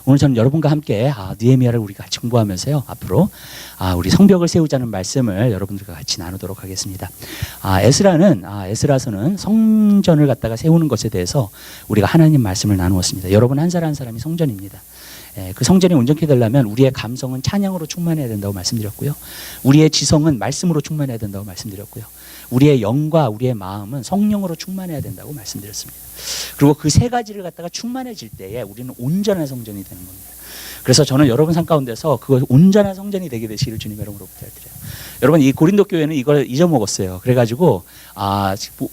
오늘 저는 여러분과 함께 느헤미야를 우리가 같이 공부하면서요, 앞으로 우리 성벽을 세우자는 말씀을 여러분들과 같이 나누도록 하겠습니다. 에스라서는 성전을 갖다가 세우는 것에 대해서 우리가 하나님 말씀을 나누었습니다. 여러분 한 사람 한 사람이 성전입니다. 그 성전이 온전히 되려면 우리의 감성은 찬양으로 충만해야 된다고 말씀드렸고요. 우리의 지성은 말씀으로 충만해야 된다고 말씀드렸고요. 우리의 영과 우리의 마음은 성령으로 충만해야 된다고 말씀드렸습니다. 그리고 그 세 가지를 갖다가 충만해질 때에 우리는 온전한 성전이 되는 겁니다. 그래서 저는 여러분 삶 가운데서 그 온전한 성전이 되게 되시기를 주님 이름으로 부탁드려요. 여러분, 이 고린도 교회는 이걸 잊어먹었어요. 그래가지고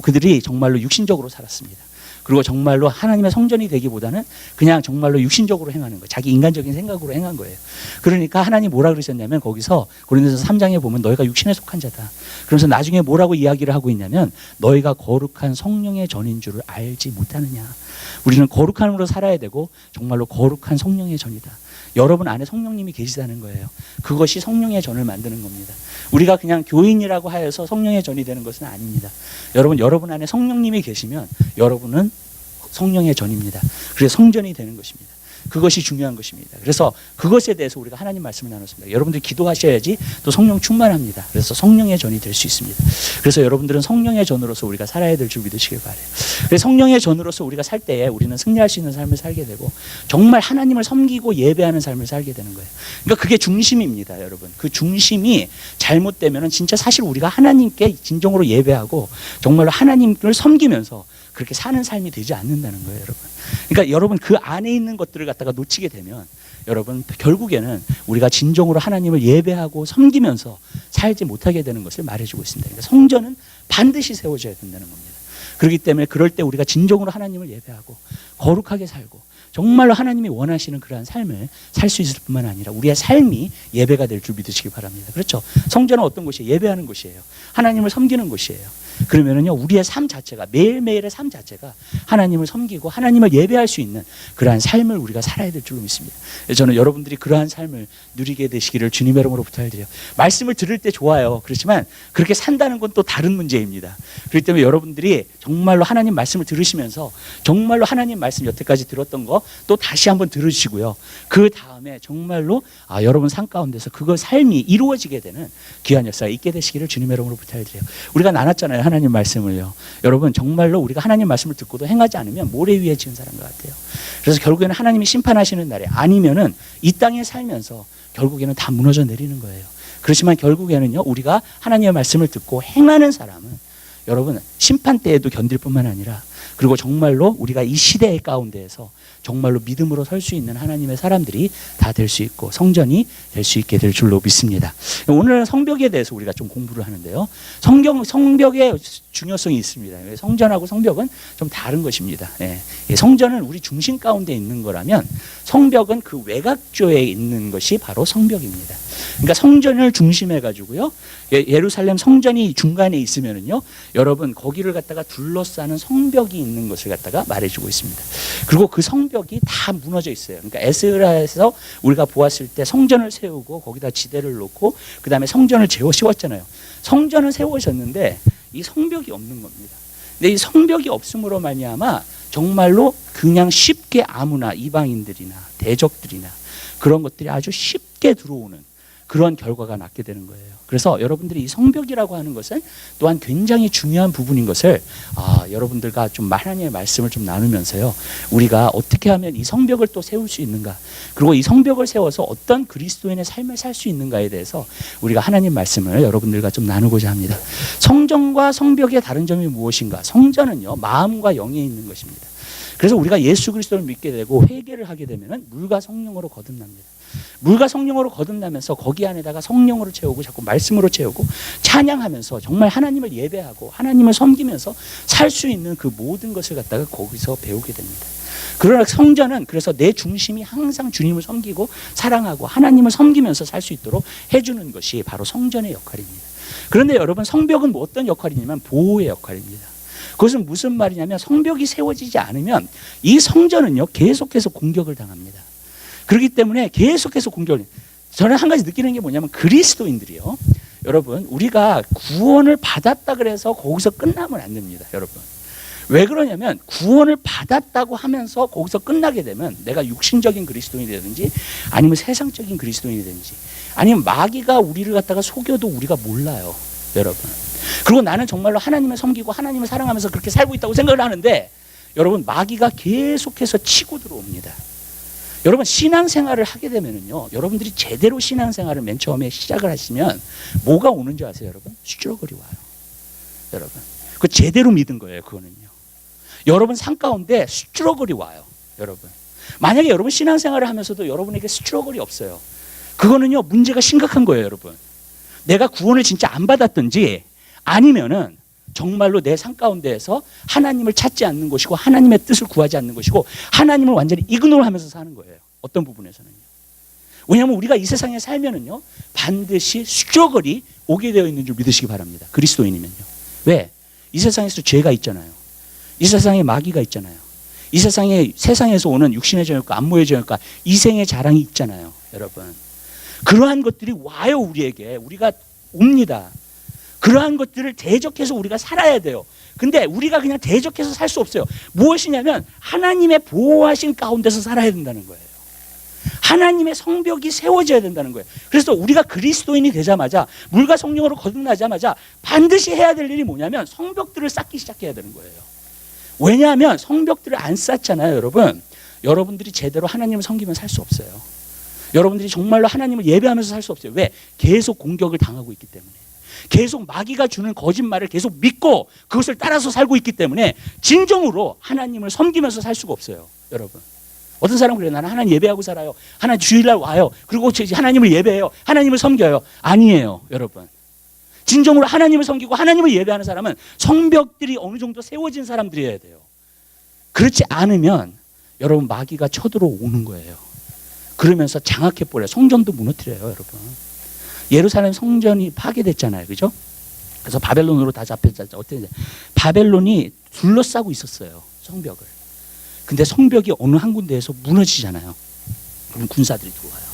그들이 정말로 육신적으로 살았습니다. 그리고 정말로 하나님의 성전이 되기보다는 그냥 정말로 육신적으로 행하는 거예요. 자기 인간적인 생각으로 행한 거예요. 그러니까 하나님 뭐라 그러셨냐면, 거기서 고린도서 3장에 보면 너희가 육신에 속한 자다. 그러면서 나중에 뭐라고 이야기를 하고 있냐면, 너희가 거룩한 성령의 전인 줄을 알지 못하느냐. 우리는 거룩함으로 살아야 되고 정말로 거룩한 성령의 전이다. 여러분 안에 성령님이 계시다는 거예요. 그것이 성령의 전을 만드는 겁니다. 우리가 그냥 교인이라고 하여서 성령의 전이 되는 것은 아닙니다. 여러분 안에 성령님이 계시면 여러분은 성령의 전입니다. 그래서 성전이 되는 것입니다. 그것이 중요한 것입니다. 그래서 그것에 대해서 우리가 하나님 말씀을 나눴습니다. 여러분들이 기도하셔야지 또 성령 충만합니다. 그래서 성령의 전이 될 수 있습니다. 그래서 여러분들은 성령의 전으로서 우리가 살아야 될 줄 믿으시길 바라요. 그래서 성령의 전으로서 우리가 살 때에 우리는 승리할 수 있는 삶을 살게 되고 정말 하나님을 섬기고 예배하는 삶을 살게 되는 거예요. 그러니까 그게 중심입니다, 여러분. 그 중심이 잘못되면 진짜 사실 우리가 하나님께 진정으로 예배하고 정말로 하나님을 섬기면서 그렇게 사는 삶이 되지 않는다는 거예요, 여러분. 그러니까 여러분 그 안에 있는 것들을 갖다가 놓치게 되면 여러분 결국에는 우리가 진정으로 하나님을 예배하고 섬기면서 살지 못하게 되는 것을 말해주고 있습니다. 그러니까 성전은 반드시 세워져야 된다는 겁니다. 그렇기 때문에 그럴 때 우리가 진정으로 하나님을 예배하고 거룩하게 살고 정말로 하나님이 원하시는 그러한 삶을 살 수 있을 뿐만 아니라 우리의 삶이 예배가 될 줄 믿으시기 바랍니다. 그렇죠? 성전은 어떤 곳이에요? 예배하는 곳이에요. 하나님을 섬기는 곳이에요. 그러면은요, 우리의 삶 자체가, 매일매일의 삶 자체가 하나님을 섬기고 하나님을 예배할 수 있는 그러한 삶을 우리가 살아야 될 줄로 믿습니다. 저는 여러분들이 그러한 삶을 누리게 되시기를 주님의 이름으로 부탁드려요. 말씀을 들을 때 좋아요. 그렇지만 그렇게 산다는 건 또 다른 문제입니다. 그렇기 때문에 여러분들이 정말로 하나님 말씀을 들으시면서 정말로 하나님 말씀 여태까지 들었던 거 또 다시 한번 들으시고요. 그 다음에 정말로 여러분 삶 가운데서 그거 삶이 이루어지게 되는 귀한 역사가 있게 되시기를 주님의 이름으로 부탁드려요. 우리가 나눴잖아요, 하나님 말씀을요. 여러분 정말로 우리가 하나님 말씀을 듣고도 행하지 않으면 모래 위에 지은 사람 같아요. 그래서 결국에는 하나님이 심판하시는 날에, 아니면은 이 땅에 살면서 결국에는 다 무너져 내리는 거예요. 그렇지만 결국에는요, 우리가 하나님의 말씀을 듣고 행하는 사람은 여러분 심판 때에도 견딜 뿐만 아니라, 그리고 정말로 우리가 이 시대의 가운데에서 정말로 믿음으로 설 수 있는 하나님의 사람들이 다 될 수 있고 성전이 될 수 있게 될 줄로 믿습니다. 오늘은 성벽에 대해서 우리가 좀 공부를 하는데요. 성벽의 중요성이 있습니다. 성전하고 성벽은 좀 다른 것입니다. 성전은 우리 중심 가운데 있는 거라면 성벽은 그 외곽조에 있는 것이 바로 성벽입니다. 그러니까 성전을 중심해 가지고요, 예루살렘 성전이 중간에 있으면은요, 여러분 거기를 갖다가 둘러싸는 성벽이 있는 것을 갖다가 말해주고 있습니다. 그리고 그 성벽이 다 무너져 있어요. 그러니까 에스라에서 우리가 보았을 때 성전을 세우고 거기다 지대를 놓고 그 다음에 성전을 세웠잖아요. 성전을 세우셨는데 이 성벽이 없는 겁니다. 근데 이 성벽이 없음으로 말미암아 정말로 그냥 쉽게 아무나 이방인들이나 대적들이나 그런 것들이 아주 쉽게 들어오는 그런 결과가 낳게 되는 거예요. 그래서 여러분들이 이 성벽이라고 하는 것은 또한 굉장히 중요한 부분인 것을 여러분들과 좀 하나님의 말씀을 좀 나누면서요, 우리가 어떻게 하면 이 성벽을 또 세울 수 있는가, 그리고 이 성벽을 세워서 어떤 그리스도인의 삶을 살 수 있는가에 대해서 우리가 하나님 말씀을 여러분들과 좀 나누고자 합니다. 성전과 성벽의 다른 점이 무엇인가? 성전은요, 마음과 영에 있는 것입니다. 그래서 우리가 예수 그리스도를 믿게 되고 회개를 하게 되면 물과 성령으로 거듭납니다. 물과 성령으로 거듭나면서 거기 안에다가 성령으로 채우고 자꾸 말씀으로 채우고 찬양하면서 정말 하나님을 예배하고 하나님을 섬기면서 살 수 있는 그 모든 것을 갖다가 거기서 배우게 됩니다. 그러나 성전은 그래서 내 중심이 항상 주님을 섬기고 사랑하고 하나님을 섬기면서 살 수 있도록 해주는 것이 바로 성전의 역할입니다. 그런데 여러분, 성벽은 뭐 어떤 역할이냐면 보호의 역할입니다. 그것은 무슨 말이냐면, 성벽이 세워지지 않으면 이 성전은요, 계속해서 공격을 당합니다. 그렇기 때문에 계속해서 공격을, 저는 한 가지 느끼는 게 뭐냐면, 그리스도인들이요, 여러분 우리가 구원을 받았다 그래서 거기서 끝나면 안 됩니다, 여러분. 왜 그러냐면 구원을 받았다고 하면서 거기서 끝나게 되면 내가 육신적인 그리스도인이라든지 아니면 세상적인 그리스도인이든지 아니면 마귀가 우리를 갖다가 속여도 우리가 몰라요, 여러분. 그리고 나는 정말로 하나님을 섬기고 하나님을 사랑하면서 그렇게 살고 있다고 생각을 하는데 여러분, 마귀가 계속해서 치고 들어옵니다. 여러분, 신앙생활을 하게 되면은요, 여러분들이 제대로 신앙생활을 맨 처음에 시작을 하시면 뭐가 오는 줄 아세요, 여러분? 수주러거리 와요, 여러분. 그 제대로 믿은 거예요, 그거는요. 여러분 삶 가운데 수주러거리 와요, 여러분. 만약에 여러분 신앙생활을 하면서도 여러분에게 수주러거리 없어요, 그거는요 문제가 심각한 거예요, 여러분. 내가 구원을 진짜 안 받았든지 아니면은 정말로 내 삶 가운데에서 하나님을 찾지 않는 것이고 하나님의 뜻을 구하지 않는 것이고 하나님을 완전히 이그노르하면서 사는 거예요, 어떤 부분에서는요. 왜냐하면 우리가 이 세상에 살면은요 반드시 수주러거리 오게 되어 있는 줄 믿으시기 바랍니다, 그리스도인이면요. 왜? 이 세상에서 죄가 있잖아요. 이 세상에 마귀가 있잖아요. 이 세상에서 오는 육신의 정욕과 안모의 정욕과 이생의 자랑이 있잖아요, 여러분. 그러한 것들이 와요, 우리에게. 우리가 옵니다. 그러한 것들을 대적해서 우리가 살아야 돼요. 근데 우리가 그냥 대적해서 살 수 없어요. 무엇이냐면 하나님의 보호하신 가운데서 살아야 된다는 거예요. 하나님의 성벽이 세워져야 된다는 거예요. 그래서 우리가 그리스도인이 되자마자, 물과 성령으로 거듭나자마자 반드시 해야 될 일이 뭐냐면 성벽들을 쌓기 시작해야 되는 거예요. 왜냐하면 성벽들을 안 쌓잖아요, 여러분. 여러분들이 제대로 하나님을 섬기면 살 수 없어요. 여러분들이 정말로 하나님을 예배하면서 살 수 없어요. 왜? 계속 공격을 당하고 있기 때문에. 계속 마귀가 주는 거짓말을 계속 믿고 그것을 따라서 살고 있기 때문에 진정으로 하나님을 섬기면서 살 수가 없어요, 여러분. 어떤 사람은 그래요. 나는 하나님 예배하고 살아요. 하나님 주일날 와요. 그리고 하나님을 예배해요. 하나님을 섬겨요. 아니에요, 여러분. 진정으로 하나님을 섬기고 하나님을 예배하는 사람은 성벽들이 어느 정도 세워진 사람들이어야 돼요. 그렇지 않으면 여러분 마귀가 쳐들어오는 거예요. 그러면서 장악해버려요. 성전도 무너뜨려요, 여러분. 예루살렘 성전이 파괴됐잖아요, 그죠? 그래서 바벨론으로 다 잡혔잖아요. 어떻게 바벨론이 둘러싸고 있었어요, 성벽을. 근데 성벽이 어느 한 군데에서 무너지잖아요. 그럼 군사들이 들어와요.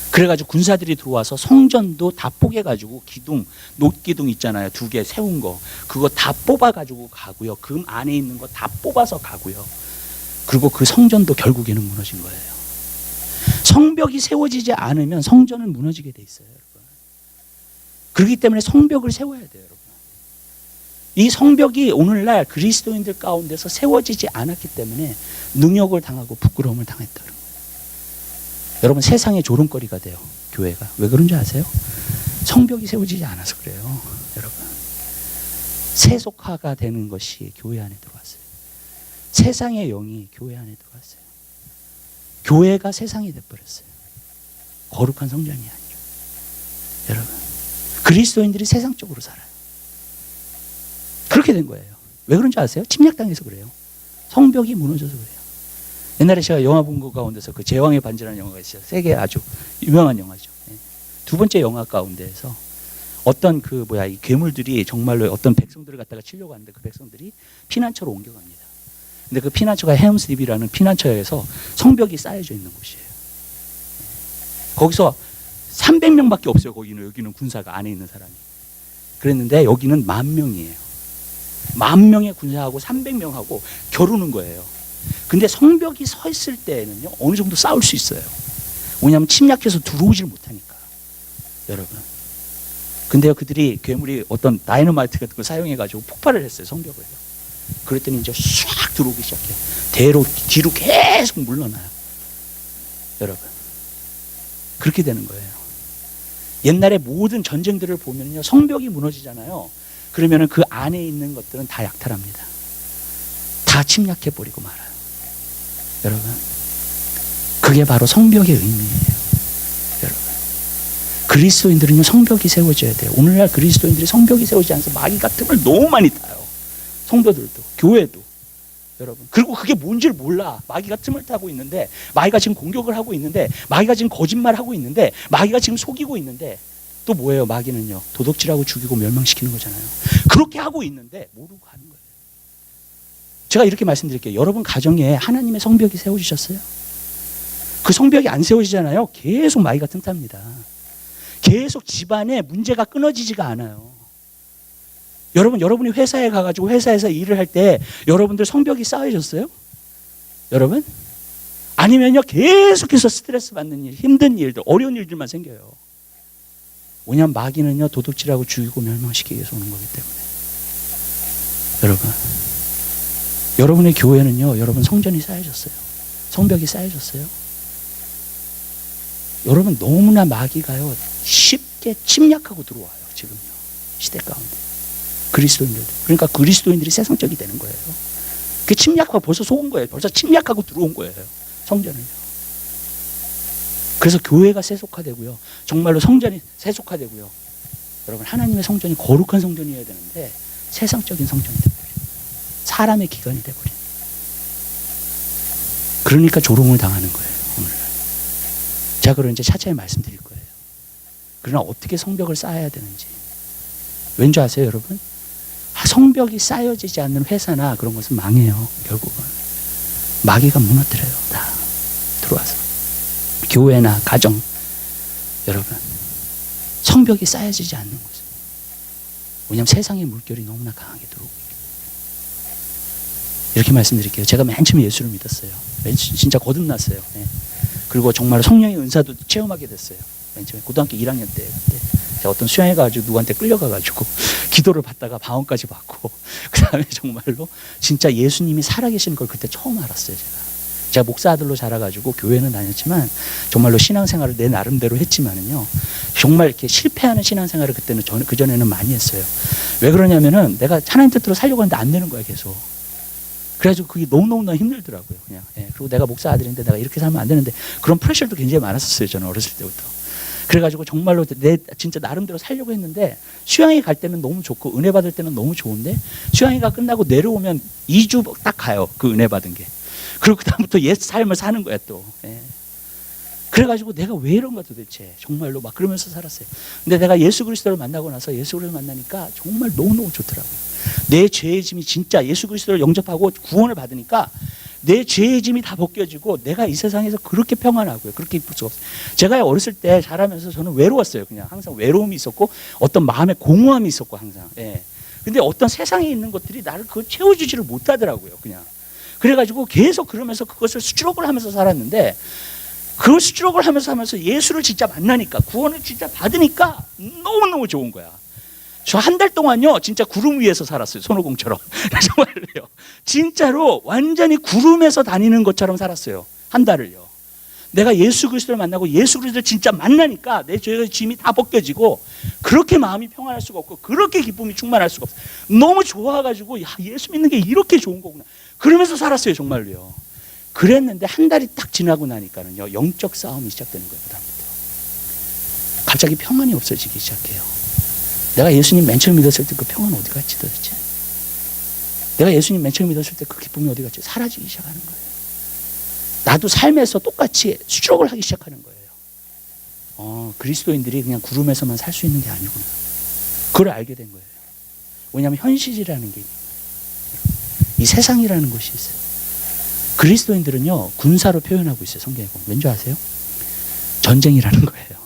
그래가지고 군사들이 들어와서 성전도 다 뽀개가지고 기둥, 놋기둥 있잖아요, 2개 세운 거, 그거 다 뽑아가지고 가고요. 금 안에 있는 거 다 뽑아서 가고요. 그리고 그 성전도 결국에는 무너진 거예요. 성벽이 세워지지 않으면 성전은 무너지게 돼 있어요, 여러분. 그렇기 때문에 성벽을 세워야 돼요, 여러분. 이 성벽이 오늘날 그리스도인들 가운데서 세워지지 않았기 때문에 능욕을 당하고 부끄러움을 당했다는 거예요. 여러분, 세상의 조롱거리가 돼요, 교회가. 왜 그런지 아세요? 성벽이 세워지지 않아서 그래요, 여러분. 세속화가 되는 것이 교회 안에 들어왔어요. 세상의 영이 교회 안에 들어왔어요. 교회가 세상이 돼버렸어요. 거룩한 성전이 아니라. 여러분, 그리스도인들이 세상적으로 살아요. 그렇게 된 거예요. 왜 그런지 아세요? 침략당해서 그래요. 성벽이 무너져서 그래요. 옛날에 제가 영화 본 거 가운데서 그 제왕의 반지라는 영화가 있어요. 세계 아주 유명한 영화죠. 두 번째 영화 가운데에서 어떤 이 괴물들이 정말로 어떤 백성들을 갖다가 치려고 하는데 그 백성들이 피난처로 옮겨갑니다. 근데 그 피난처가 헬름스딥이라는 피난처에서 성벽이 쌓여져 있는 곳이에요. 거기서 300명밖에 없어요. 여기는 군사가 안에 있는 사람이. 그랬는데 여기는 10,000명이에요. 10,000명의 군사하고 300명하고 겨루는 거예요. 근데 성벽이 서 있을 때에는요, 어느 정도 싸울 수 있어요. 왜냐하면 침략해서 들어오질 못하니까, 여러분. 근데요, 그들이 괴물이 어떤 다이너마이트 같은 걸 사용해가지고 폭발을 했어요, 성벽을. 그랬더니 이제 쫙 들어오기 시작해요. 뒤로 계속 물러나요, 여러분. 그렇게 되는 거예요. 옛날에 모든 전쟁들을 보면요, 성벽이 무너지잖아요. 그러면은 그 안에 있는 것들은 다 약탈합니다. 다 침략해버리고 말아요, 여러분. 그게 바로 성벽의 의미예요, 여러분. 그리스도인들은요, 성벽이 세워져야 돼요. 오늘날 그리스도인들이 성벽이 세워지지 않아서 마귀가 틈을 너무 많이 타요. 성도들도, 교회도, 여러분. 그리고 그게 뭔지를 몰라. 마귀가 틈을 타고 있는데, 마귀가 지금 공격을 하고 있는데, 마귀가 지금 거짓말하고 있는데, 마귀가 지금 속이고 있는데, 또 뭐예요? 마귀는요, 도둑질하고 죽이고 멸망시키는 거잖아요. 그렇게 하고 있는데 모르고 하는 거예요. 제가 이렇게 말씀드릴게요. 여러분 가정에 하나님의 성벽이 세워지셨어요? 그 성벽이 안 세워지잖아요. 계속 마귀가 틈탑니다. 계속 집안에 문제가 끊어지지가 않아요. 여러분이 회사에 가가지고 회사에서 일을 할 때 여러분들 성벽이 쌓여졌어요? 여러분? 아니면요 계속해서 스트레스 받는 일, 힘든 일들, 어려운 일들만 생겨요. 왜냐하면 마귀는요 도둑질하고 죽이고 멸망시키기 위해서 오는 거기 때문에. 여러분, 여러분의 교회는요 여러분 성전이 쌓여졌어요. 성벽이 쌓여졌어요. 여러분 너무나 마귀가요 쉽게 침략하고 들어와요. 지금요 시대 가운데 그리스도인들, 그러니까 그리스도인들이 세상적이 되는 거예요. 그 침략하고 벌써 속은 거예요. 벌써 침략하고 들어온 거예요. 성전을요. 그래서 교회가 세속화되고요. 정말로 성전이 세속화되고요. 여러분 하나님의 성전이 거룩한 성전이어야 되는데 세상적인 성전이 되버려요. 사람의 기관이 되버려요. 그러니까 조롱을 당하는 거예요. 오늘날. 제가 그걸 이제 차차히 말씀드릴 거예요. 그러나 어떻게 성벽을 쌓아야 되는지. 왠지 아세요 여러분? 성벽이 쌓여지지 않는 회사나 그런 것은 망해요. 결국은. 마귀가 무너뜨려요. 다 들어와서. 교회나 가정. 여러분. 성벽이 쌓여지지 않는 것은. 왜냐하면 세상의 물결이 너무나 강하게 들어오고 있기 때문에. 이렇게 말씀드릴게요. 제가 맨 처음에 예수를 믿었어요. 진짜 거듭났어요. 네. 그리고 정말 성령의 은사도 체험하게 됐어요. 맨 처음에 고등학교 1학년 때 그때 제가 어떤 수양회 가지고 누구한테 끌려가가지고 기도를 받다가 방언까지 받고 그 다음에 정말로 진짜 예수님이 살아계시는 걸 그때 처음 알았어요. 제가 목사 아들로 자라가지고 교회는 다녔지만 정말로 신앙생활을 내 나름대로 했지만은요 정말 이렇게 실패하는 신앙생활을 그때는 그전에는 많이 했어요. 왜 그러냐면은 내가 하나님 뜻대로 살려고 하는데 안 되는 거야 계속. 그래가지고 그게 너무너무 힘들더라고요. 그냥. 예. 그리고 내가 목사 아들인데 내가 이렇게 살면 안 되는데 그런 프레셔도 굉장히 많았었어요. 저는 어렸을 때부터. 그래가지고 정말로 내 진짜 나름대로 살려고 했는데 수양회 갈 때는 너무 좋고 은혜 받을 때는 너무 좋은데 수양회가 끝나고 내려오면 2주 딱 가요. 그 은혜 받은 게. 그리고 그다음부터 옛 삶을 사는 거야 또. 예. 그래가지고 내가 왜 이런가 도대체 정말로 막 그러면서 살았어요. 근데 내가 예수 그리스도를 만나고 나서 예수 그리스도를 만나니까 정말 너무너무 좋더라고요. 내 죄의 짐이 진짜 예수 그리스도를 영접하고 구원을 받으니까 내 죄의 짐이 다 벗겨지고 내가 이 세상에서 그렇게 평안하고요. 그렇게 기쁠 수가 없어요. 제가 어렸을 때 자라면서 저는 외로웠어요. 그냥 항상 외로움이 있었고 어떤 마음의 공허함이 있었고 항상. 예. 근데 어떤 세상에 있는 것들이 나를 그걸 채워주지를 못하더라고요. 그냥. 그래가지고 계속 그러면서 그것을 수주록을 하면서 살았는데 그걸 수주록을 하면서 예수를 진짜 만나니까 구원을 진짜 받으니까 너무너무 좋은 거야. 저 한 달 동안요 진짜 구름 위에서 살았어요. 손오공처럼. 정말로요. 진짜로 완전히 구름에서 다니는 것처럼 살았어요. 한 달을요. 내가 예수 그리스도를 만나고 예수 그리스도를 진짜 만나니까 내 죄의 짐이 다 벗겨지고 그렇게 마음이 평안할 수가 없고 그렇게 기쁨이 충만할 수가 없어요. 너무 좋아가지고 야 예수 믿는 게 이렇게 좋은 거구나. 그러면서 살았어요. 정말로요. 그랬는데 한 달이 딱 지나고 나니까는요 영적 싸움이 시작되는 거예요. 그다음부터 갑자기 평안이 없어지기 시작해요. 내가 예수님 맨 처음 믿었을 때 그 평안 어디 갔지 도대체? 내가 예수님 맨 처음 믿었을 때 그 기쁨이 어디 갔지? 사라지기 시작하는 거예요. 나도 삶에서 똑같이 수주록을 하기 시작하는 거예요. 그리스도인들이 그냥 구름에서만 살 수 있는 게 아니구나. 그걸 알게 된 거예요. 왜냐하면 현실이라는 게 있는 거예요. 이 세상이라는 것이 있어요. 그리스도인들은요 군사로 표현하고 있어요. 성경에 보면 왠지 아세요? 전쟁이라는 거예요.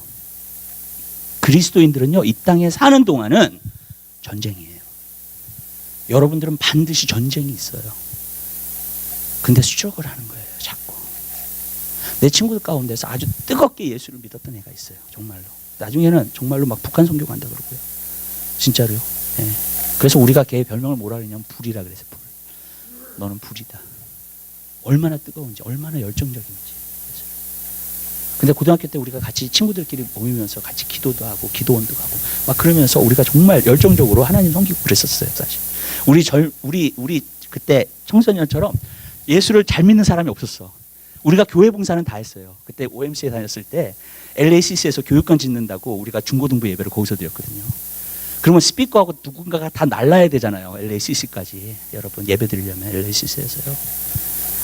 그리스도인들은요 이 땅에 사는 동안은 전쟁이에요. 여러분들은 반드시 전쟁이 있어요. 근데 수족을 하는 거예요. 자꾸. 내 친구들 가운데서 아주 뜨겁게 예수를 믿었던 애가 있어요. 정말로. 나중에는 정말로 막 북한 선교 간다 그러고요. 진짜로요. 예. 그래서 우리가 걔의 별명을 뭐라 그러냐면 불이라 그랬어요. 불. 너는 불이다. 얼마나 뜨거운지, 얼마나 열정적인지. 근데 고등학교 때 우리가 같이 친구들끼리 모이면서 같이 기도도 하고 기도원도 가고 막 그러면서 우리가 정말 열정적으로 하나님 섬기고 그랬었어요. 사실. 우리 그때 청소년처럼 예수를 잘 믿는 사람이 없었어. 우리가 교회 봉사는 다 했어요. 그때 OMC에 다녔을 때 LACC에서 교육관 짓는다고 우리가 중고등부 예배를 거기서 드렸거든요. 그러면 스피커하고 누군가가 다 날라야 되잖아요. LACC까지. 여러분 예배 드리려면 LACC에서요.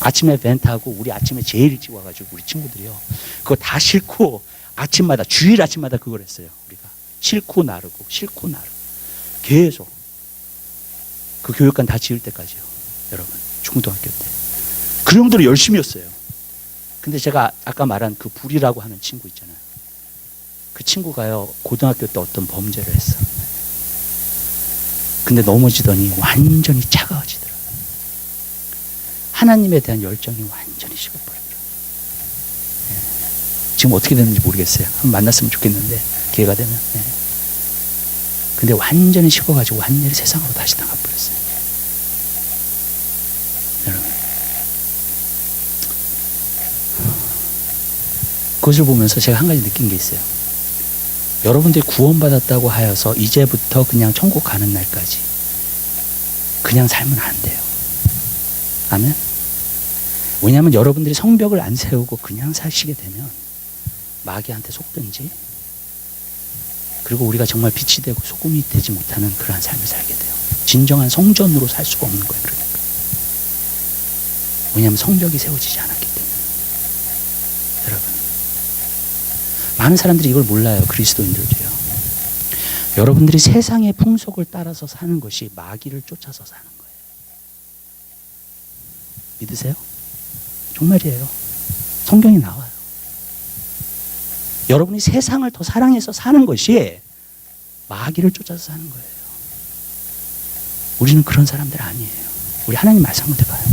아침에 벤트하고 우리 아침에 제일 일찍 와가지고 우리 친구들이요. 그거 다 싣고 아침마다 주일 아침마다 그걸 했어요. 우리가 싣고 나르고 싣고 나르고 계속 그 교육관 다 지을 때까지요. 여러분 중고등학교 때 그 정도로 열심히였어요. 근데 제가 아까 말한 그 불이라고 하는 친구 있잖아요. 그 친구가요 고등학교 때 어떤 범죄를 했어. 근데 넘어지더니 완전히 차가워지더라고요. 하나님에 대한 열정이 완전히 식어버리더라고요. 지금 어떻게 되는지 모르겠어요. 한번 만났으면 좋겠는데 기회가 되면. 근데 완전히 식어가지고 완전히 세상으로 다시 나가버렸어요. 여러분, 그것을 보면서 제가 한 가지 느낀 게 있어요. 여러분들이 구원받았다고 하여서 이제부터 그냥 천국 가는 날까지 그냥 살면 안 돼요. 아멘? 왜냐하면 여러분들이 성벽을 안 세우고 그냥 사시게 되면 마귀한테 속든지, 그리고 우리가 정말 빛이 되고 소금이 되지 못하는 그러한 삶을 살게 돼요. 진정한 성전으로 살 수가 없는 거예요. 그러니까. 왜냐하면 성벽이 세워지지 않았기 때문에. 여러분, 많은 사람들이 이걸 몰라요. 그리스도인들도요. 여러분들이 세상의 풍속을 따라서 사는 것이 마귀를 쫓아서 사는 거예요. 믿으세요? 정말이에요. 성경에 나와요. 여러분이 세상을 더 사랑해서 사는 것이 마귀를 쫓아서 사는 거예요. 우리는 그런 사람들 아니에요. 우리 하나님 말씀을 봐요.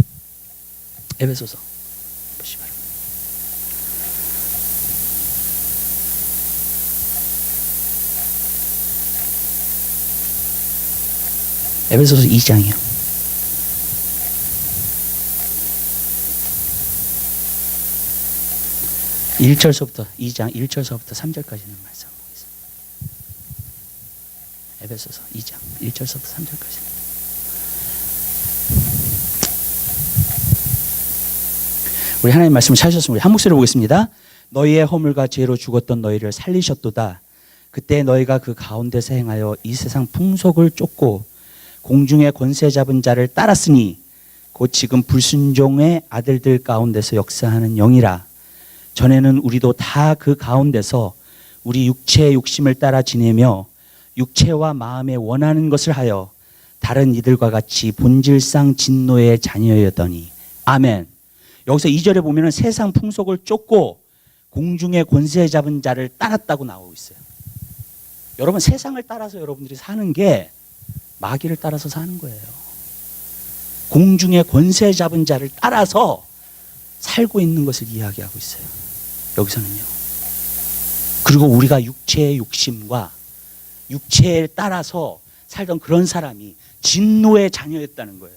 에베소서 보시기 바랍니다. 에베소서 2장이요. 1절서부터 2장 1절서부터 3절까지 있는 말씀 보겠습니다. 에베소서 2장 1절서부터 3절까지. 우리 하나님 말씀을 찾으셨으면 우리 한 목소리로 보겠습니다. 너희의 허물과 죄로 죽었던 너희를 살리셨도다. 그때 너희가 그 가운데서 행하여 이 세상 풍속을 쫓고 공중의 권세 잡은 자를 따랐으니 곧 지금 불순종의 아들들 가운데서 역사하는 영이라. 전에는 우리도 다 그 가운데서 우리 육체의 욕심을 따라 지내며 육체와 마음에 원하는 것을 하여 다른 이들과 같이 본질상 진노의 자녀였더니. 아멘. 여기서 2절에 보면은 세상 풍속을 쫓고 공중의 권세 잡은 자를 따랐다고 나오고 있어요. 여러분, 세상을 따라서 여러분들이 사는 게 마귀를 따라서 사는 거예요. 공중의 권세 잡은 자를 따라서 살고 있는 것을 이야기하고 있어요. 여기서는요. 그리고 우리가 육체의 욕심과 육체에 따라서 살던 그런 사람이 진노의 자녀였다는 거예요.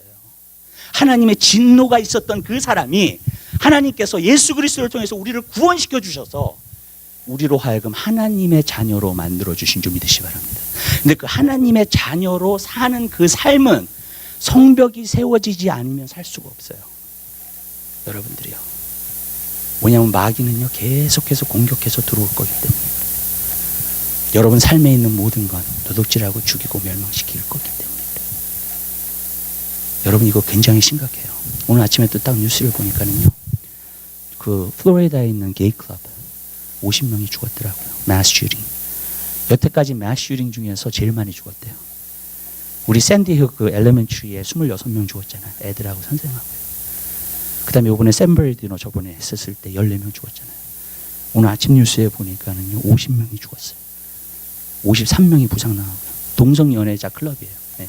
하나님의 진노가 있었던 그 사람이 하나님께서 예수 그리스도를 통해서 우리를 구원시켜 주셔서 우리로 하여금 하나님의 자녀로 만들어 주신 줄 믿으시기 바랍니다. 근데 그 하나님의 자녀로 사는 그 삶은 성벽이 세워지지 않으면 살 수가 없어요. 여러분들이요. 왜냐하면 마귀는요 계속해서 공격해서 들어올 거기 때문에. 여러분 삶에 있는 모든 건 도둑질하고 죽이고 멸망시킬 거기 때문에. 여러분 이거 굉장히 심각해요. 오늘 아침에 또 딱 뉴스를 보니까는요, 그 플로리다에 있는 게이 클럽 50명이 죽었더라고요. 마스 슈팅. 여태까지 마스 슈팅 중에서 제일 많이 죽었대요. 우리 샌디힐 그 엘레멘트리에 26명 죽었잖아요. 애들하고 선생하고요. 그 다음에 이번에 샌버디노 저번에 했었을 때 14명 죽었잖아요. 오늘 아침 뉴스에 보니까는요 50명이 죽었어요. 53명이 부상당하고요. 동성연애자 클럽이에요. 네.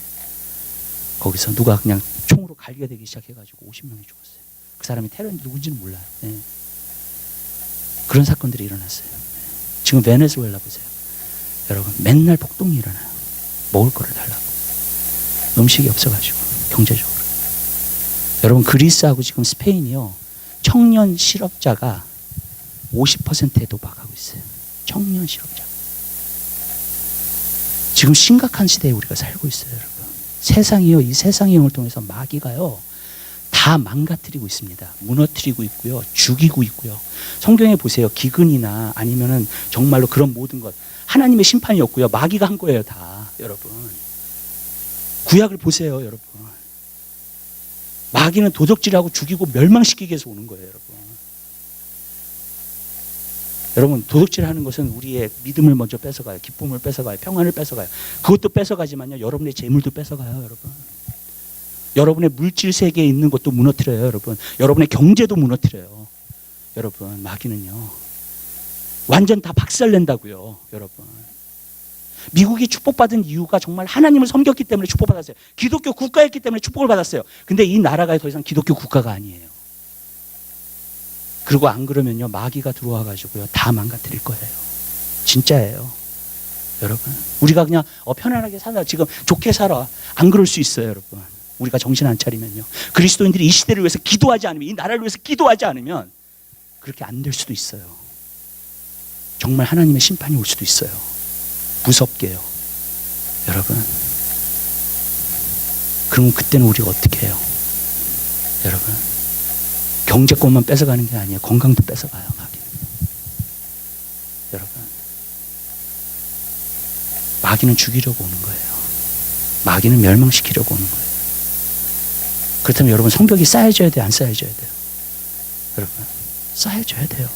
거기서 누가 그냥 총으로 갈기가 되기 시작해가지고 50명이 죽었어요. 그 사람이 테러인지 누군지는 몰라요. 네. 그런 사건들이 일어났어요. 네. 지금 베네수엘라 보세요. 여러분 맨날 폭동이 일어나요. 먹을 거를 달라고. 음식이 없어가지고 경제적으로. 여러분 그리스하고 지금 스페인이요 청년 실업자가 50%에 도박하고 있어요. 청년 실업자. 지금 심각한 시대에 우리가 살고 있어요, 여러분. 세상이요, 이 세상의 영을 통해서 마귀가요 다 망가뜨리고 있습니다. 무너뜨리고 있고요, 죽이고 있고요. 성경에 보세요. 기근이나 아니면은 정말로 그런 모든 것 하나님의 심판이 없고요, 마귀가 한 거예요, 다. 여러분 구약을 보세요, 여러분. 마귀는 도적질하고 죽이고 멸망시키기 위해서 오는 거예요, 여러분. 여러분 도둑질하는 것은 우리의 믿음을 먼저 뺏어가요. 기쁨을 뺏어가요. 평안을 뺏어가요. 그것도 뺏어가지만요, 여러분의 재물도 뺏어가요, 여러분. 여러분의 물질 세계에 있는 것도 무너뜨려요, 여러분. 여러분의 경제도 무너뜨려요, 여러분. 마귀는요 완전 다 박살낸다고요, 여러분. 미국이 축복받은 이유가 정말 하나님을 섬겼기 때문에 축복받았어요. 기독교 국가였기 때문에 축복을 받았어요. 근데 이 나라가 더 이상 기독교 국가가 아니에요. 그리고 안 그러면요, 마귀가 들어와 가지고요, 다 망가뜨릴 거예요. 진짜예요. 여러분, 우리가 그냥 편안하게 살아, 지금 좋게 살아, 안 그럴 수 있어요. 여러분, 우리가 정신 안 차리면요, 그리스도인들이 이 시대를 위해서 기도하지 않으면, 이 나라를 위해서 기도하지 않으면 그렇게 안 될 수도 있어요. 정말 하나님의 심판이 올 수도 있어요. 무섭게요. 여러분, 그럼 그때는 우리가 어떻게 해요? 여러분, 경제권만 뺏어가는 게 아니에요. 건강도 뺏어가요, 마귀는. 여러분, 마귀는 죽이려고 오는 거예요. 마귀는 멸망시키려고 오는 거예요. 그렇다면 여러분, 성벽이 쌓여져야 돼요? 안 쌓여져야 돼요? 여러분, 쌓여져야 돼요.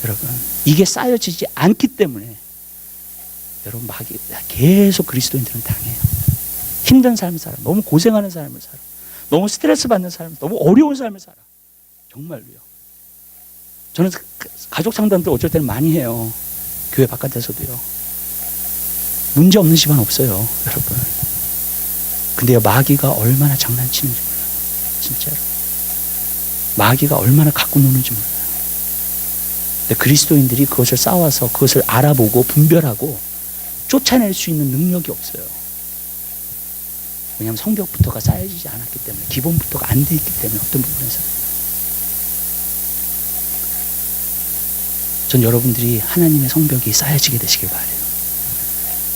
여러분, 이게 쌓여지지 않기 때문에 여러분, 마귀 계속 그리스도인들은 당해요. 힘든 삶을 살아. 너무 고생하는 삶을 살아. 너무 스트레스 받는 삶을, 너무 어려운 삶을 살아. 정말로요. 저는 가족 상담도 어쩔 때는 많이 해요. 교회 바깥에서도요. 문제 없는 집안 없어요, 여러분. 근데요, 마귀가 얼마나 장난치는지 몰라요. 진짜로. 마귀가 얼마나 갖고 노는지 몰라요. 근데 그리스도인들이 그것을 싸워서 그것을 알아보고 분별하고 쫓아낼 수 있는 능력이 없어요. 왜냐하면 성벽부터가 쌓여지지 않았기 때문에, 기본부터가 안 돼 있기 때문에, 어떤 부분에서. 전 여러분들이 하나님의 성벽이 쌓여지게 되시길 바라요.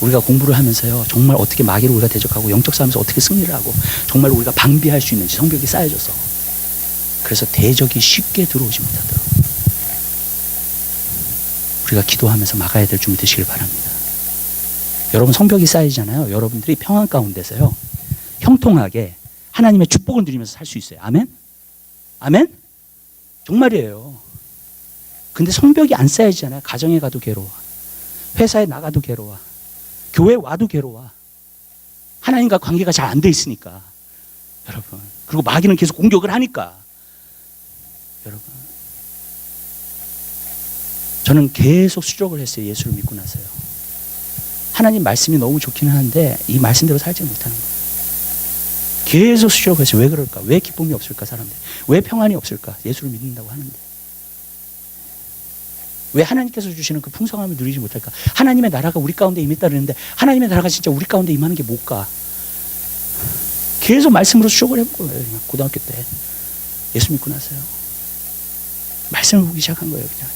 우리가 공부를 하면서요, 정말 어떻게 마귀를 우리가 대적하고 영적 싸움에서 어떻게 승리를 하고 정말 우리가 방비할 수 있는지, 성벽이 쌓여져서, 그래서 대적이 쉽게 들어오지 못하도록 우리가 기도하면서 막아야 될 준비 되시길 바랍니다. 여러분, 성벽이 쌓이잖아요. 여러분들이 평안 가운데서요, 형통하게 하나님의 축복을 누리면서 살 수 있어요. 아멘? 아멘? 정말이에요. 근데 성벽이 안 쌓이잖아요. 가정에 가도 괴로워, 회사에 나가도 괴로워, 교회 와도 괴로워. 하나님과 관계가 잘 안 돼 있으니까. 여러분, 그리고 마귀는 계속 공격을 하니까. 여러분, 저는 계속 수족을 했어요. 예수를 믿고 나서요. 하나님 말씀이 너무 좋기는 한데 이 말씀대로 살지 못하는 거예요. 계속 수족을 했어요. 왜 그럴까? 왜 기쁨이 없을까? 사람들 왜 평안이 없을까? 예수를 믿는다고 하는데 왜 하나님께서 주시는 그 풍성함을 누리지 못할까? 하나님의 나라가 우리 가운데 임했다 그러는데 하나님의 나라가 진짜 우리 가운데 임하는 게 뭘까? 계속 말씀으로 수족을 해본 거예요. 그냥 고등학교 때 예수 믿고 나서요. 말씀을 보기 시작한 거예요. 그냥.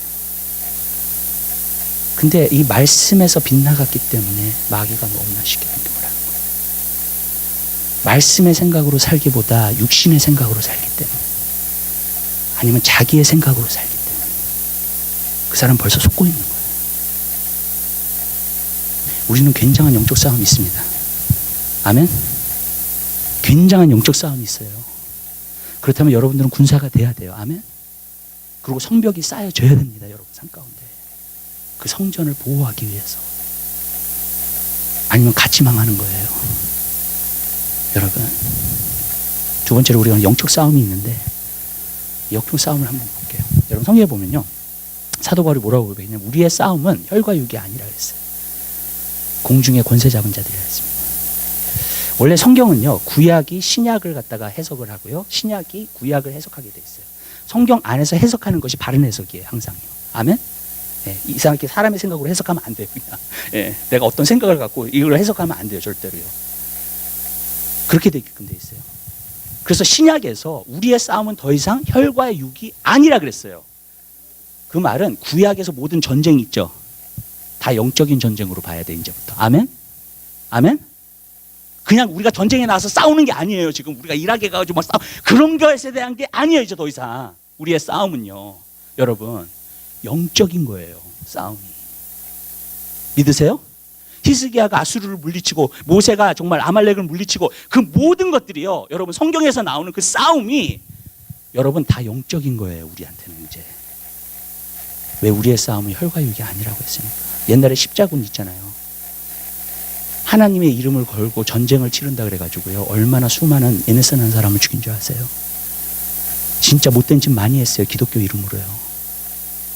근데 이 말씀에서 빗나갔기 때문에 마귀가 너무나 쉽게 공격을 하는 거예요. 말씀의 생각으로 살기보다 육신의 생각으로 살기 때문에, 아니면 자기의 생각으로 살기 때문에 그 사람 벌써 속고 있는 거예요. 우리는 굉장한 영적 싸움이 있습니다. 아멘? 굉장한 영적 싸움이 있어요. 그렇다면 여러분들은 군사가 돼야 돼요. 아멘? 그리고 성벽이 쌓여져야 됩니다. 여러분 삶 가운데. 그 성전을 보호하기 위해서. 아니면 같이 망하는 거예요. 여러분, 두 번째로 우리가 영적 싸움이 있는데 영적 싸움을 한번 볼게요. 여러분 성경에 보면요, 사도 바울이 뭐라고 그러냐면 우리의 싸움은 혈과 육이 아니라 그랬어요. 공중의 권세 잡은 자들이라 했습니다. 원래 성경은요, 구약이 신약을 갖다가 해석을 하고요, 신약이 구약을 해석하게 돼 있어요. 성경 안에서 해석하는 것이 바른 해석이에요. 항상요. 아멘? 예, 이상하게 사람의 생각으로 해석하면 안 돼요. 그냥. 예, 내가 어떤 생각을 갖고 이걸 해석하면 안 돼요. 절대로요. 그렇게 되게끔 돼 있어요. 그래서 신약에서 우리의 싸움은 더 이상 혈과 육이 아니라 그랬어요. 그 말은 구약에서 모든 전쟁이 있죠. 다 영적인 전쟁으로 봐야 돼, 이제부터. 아멘? 아멘? 그냥 우리가 전쟁에 나가서 싸우는 게 아니에요. 지금 우리가 일하게 가가지고 막 그런 것에 대한 게 아니에요. 이제 더 이상. 우리의 싸움은요, 여러분, 영적인 거예요. 싸움이. 믿으세요? 히스기야가 아수르를 물리치고 모세가 정말 아말렉을 물리치고 그 모든 것들이요, 여러분 성경에서 나오는 그 싸움이 여러분 다 영적인 거예요. 우리한테는 이제. 왜? 우리의 싸움은 혈과 육이 아니라고 했으니까. 옛날에 십자군 있잖아요. 하나님의 이름을 걸고 전쟁을 치른다 그래가지고요, 얼마나 수많은 NS라는 사람을 죽인 줄 아세요? 진짜 못된 짓 많이 했어요. 기독교 이름으로요.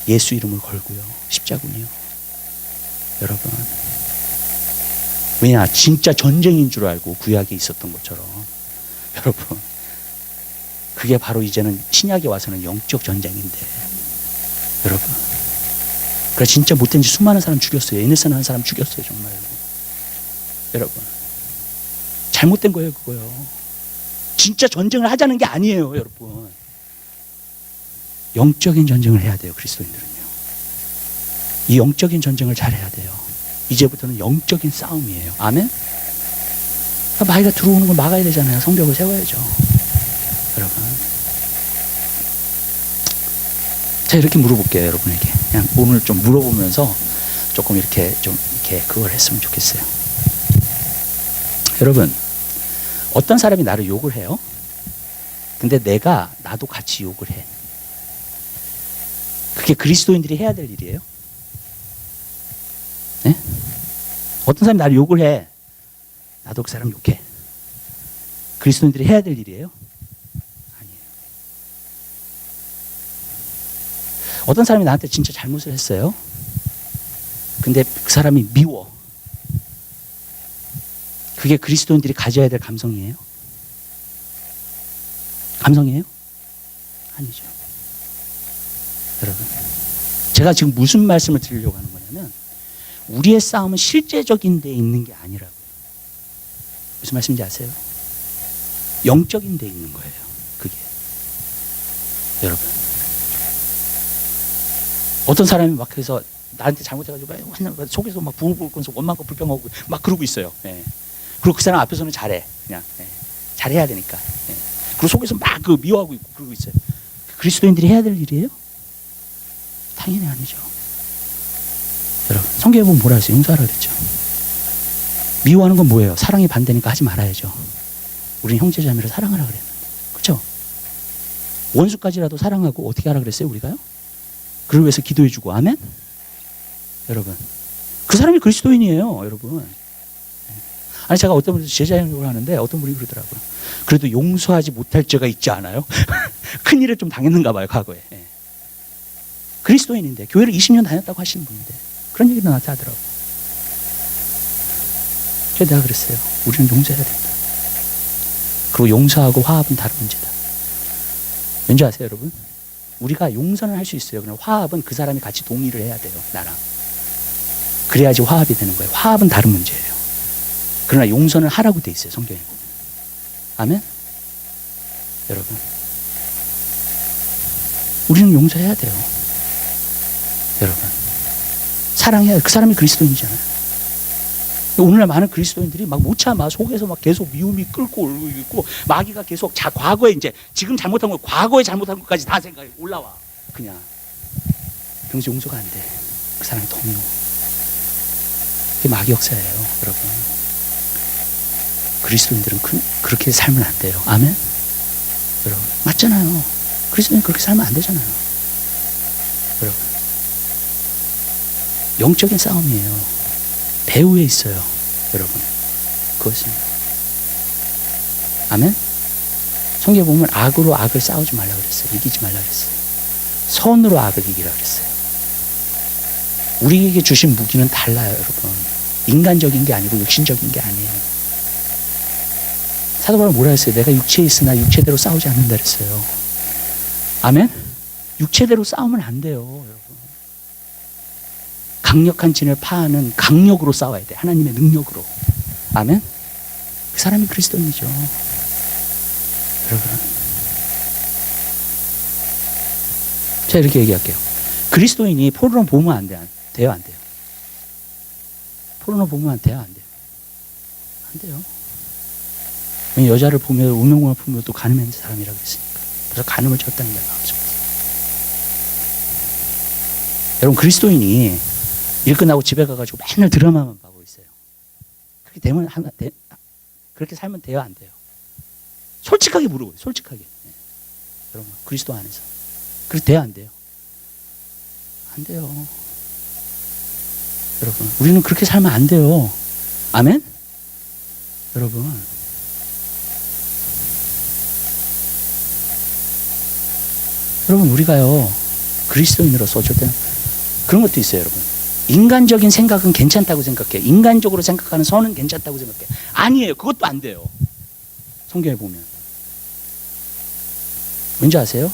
예수 이름을 걸고요. 십자군이요. 여러분. 왜냐? 진짜 전쟁인 줄 알고 구약에 있었던 것처럼. 여러분. 그게 바로 이제는 신약에 와서는 영적 전쟁인데. 여러분. 그래 진짜 못된 짓 수많은 사람 죽였어요. NSN 한 사람 죽였어요. 정말로. 여러분. 잘못된 거예요. 그거요. 진짜 전쟁을 하자는 게 아니에요. 여러분. 영적인 전쟁을 해야 돼요. 그리스도인들은요. 이 영적인 전쟁을 잘 해야 돼요. 이제부터는 영적인 싸움이에요. 아멘? 마귀가 들어오는 걸 막아야 되잖아요. 성벽을 세워야죠. 여러분. 자, 이렇게 물어볼게요. 여러분에게. 그냥 오늘 좀 물어보면서 조금 이렇게 그걸 했으면 좋겠어요. 여러분, 어떤 사람이 나를 욕을 해요? 근데 나도 같이 욕을 해. 그게 그리스도인들이 해야 될 일이에요? 네? 어떤 사람이 나를 욕을 해. 나도 그 사람 욕해. 그리스도인들이 해야 될 일이에요? 아니에요. 어떤 사람이 나한테 진짜 잘못을 했어요. 근데 그 사람이 미워. 그게 그리스도인들이 가져야 될 감성이에요? 감성이에요? 아니죠. 여러분, 제가 지금 무슨 말씀을 드리려고 하는 거냐면 우리의 싸움은 실제적인 데 있는 게 아니라고요. 무슨 말씀인지 아세요? 영적인 데 있는 거예요. 그게. 여러분. 어떤 사람이 막 해서 나한테 잘못해가지고 막 속에서 막 부글부글 끓면서 원망과 불평하고 막 그러고 있어요. 예. 그리고 그 사람 앞에서는 잘해. 그냥. 예. 잘해야 되니까. 예. 그리고 속에서 막 미워하고 있고 그러고 있어요. 그리스도인들이 해야 될 일이에요? 당연히 아니죠. 여러분, 성경에 보면 뭐라 했어요? 용서하라 그랬죠. 미워하는 건 뭐예요? 사랑이 반대니까 하지 말아야죠. 우리는 형제자매를 사랑하라 그랬는데. 그렇죠? 원수까지라도 사랑하고 어떻게 하라 그랬어요? 우리가요? 그를 위해서 기도해주고. 아멘? 여러분, 그 사람이 그리스도인이에요. 여러분. 아니 제가 어떤 분이 제자형을 하는데 어떤 분이 그러더라고요. 그래도 용서하지 못할 죄가 있지 않아요? 큰일을 좀 당했는가 봐요. 과거에. 예. 그리스도인인데 교회를 20년 다녔다고 하시는 분인데 그런 얘기도 나한테 하더라고요. 그래서 내가 그랬어요. 우리는 용서해야 된다. 그리고 용서하고 화합은 다른 문제다. 왠지 아세요 여러분? 우리가 용서는 할 수 있어요. 그러나 화합은 그 사람이 같이 동의를 해야 돼요. 나랑. 그래야지 화합이 되는 거예요. 화합은 다른 문제예요. 그러나 용서는 하라고 돼 있어요. 성경에 보면. 아멘? 여러분. 우리는 용서해야 돼요. 여러분. 사랑해야 그 사람이 그리스도인이잖아요. 오늘날 많은 그리스도인들이 막 못 참아 속에서 막 계속 미움이 끓고 올고 있고 마귀가 계속 과거에 이제 지금 잘못한 거 과거에 잘못한 것까지 다 생각이 올라와. 그냥. 그러면서 용서가 안 돼. 그 사람이 더 미워. 그게 마귀 역사예요. 여러분. 그리스도인들은 그렇게 살면 안 돼요. 아멘? 여러분. 맞잖아요. 그리스도인 그렇게 살면 안 되잖아요. 여러분. 영적인 싸움이에요. 배후에 있어요. 여러분. 그것은. 아멘? 성경에 보면 악으로 악을 싸우지 말라 그랬어요. 이기지 말라 그랬어요. 선으로 악을 이기라 그랬어요. 우리에게 주신 무기는 달라요, 여러분. 인간적인 게 아니고 육신적인 게 아니에요. 사도 바울은 뭐라 했어요? 내가 육체에 있으나 육체대로 싸우지 않는다 그랬어요. 아멘? 육체대로 싸우면 안 돼요, 여러분. 강력한 진을 파하는 강력으로 싸워야 돼. 하나님의 능력으로. 아멘? 그 사람이 그리스도인이죠. 여러분. 제가 이렇게 얘기할게요. 그리스도인이 포르노 보면 안 돼요? 안 돼요? 포르노 보면 돼요? 안 돼요? 안 돼요. 왜냐면 여자를 보면 운명을 보면 또 간음한 사람이라고 했으니까. 그래서 간음을 쳤다는 게 나오죠. 여러분 그리스도인이 일 끝나고 집에 가가지고 맨날 드라마만 보고 있어요. 그렇게 되면 그렇게 살면 돼요? 안 돼요? 솔직하게 물어보세요. 솔직하게. 네. 여러분 그리스도 안에서 그렇게 돼요? 안 돼요? 안 돼요. 여러분 우리는 그렇게 살면 안 돼요. 아멘? 여러분 우리가요 그리스도인으로서 어쩔 때는 그런 것도 있어요. 여러분 인간적인 생각은 괜찮다고 생각해. 인간적으로 생각하는 선은 괜찮다고 생각해. 아니에요. 그것도 안 돼요. 성경에 보면. 왠지 아세요?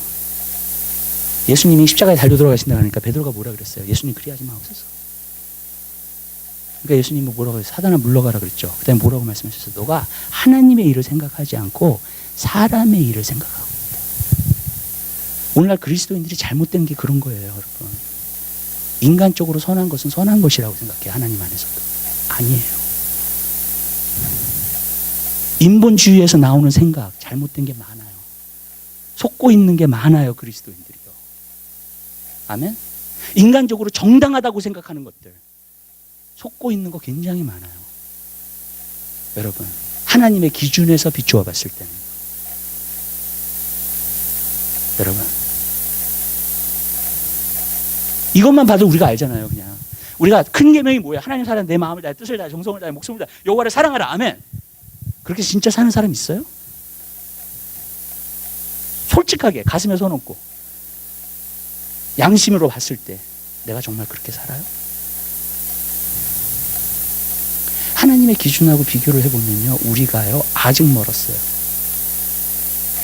예수님이 십자가에 달려 들어가신다고 하니까 베드로가 뭐라 그랬어요? 예수님 그리 하지 마옵소서. 그러니까 예수님은 뭐라고 했어요? 사단아 물러가라 그랬죠. 그 다음에 뭐라고 말씀하셨어요? 너가 하나님의 일을 생각하지 않고 사람의 일을 생각하고 있다. 오늘날 그리스도인들이 잘못된 게 그런 거예요, 여러분. 인간적으로 선한 것은 선한 것이라고 생각해요. 하나님 안에서도. 아니에요. 인본주의에서 나오는 생각, 잘못된 게 많아요. 속고 있는 게 많아요, 그리스도인들이요. 아멘? 인간적으로 정당하다고 생각하는 것들, 속고 있는 거 굉장히 많아요. 여러분, 하나님의 기준에서 비추어 봤을 때는. 여러분, 이것만 봐도 우리가 알잖아요, 그냥. 우리가 큰 계명이 뭐예요? 하나님 사랑 내 마음을 다해 뜻을 다해 정성을 다해 목숨을 다해 여호와를 사랑하라. 아멘. 그렇게 진짜 사는 사람 있어요? 솔직하게 가슴에 손 얹고 양심으로 봤을 때 내가 정말 그렇게 살아요? 하나님의 기준하고 비교를 해보면요, 우리가요 아직 멀었어요.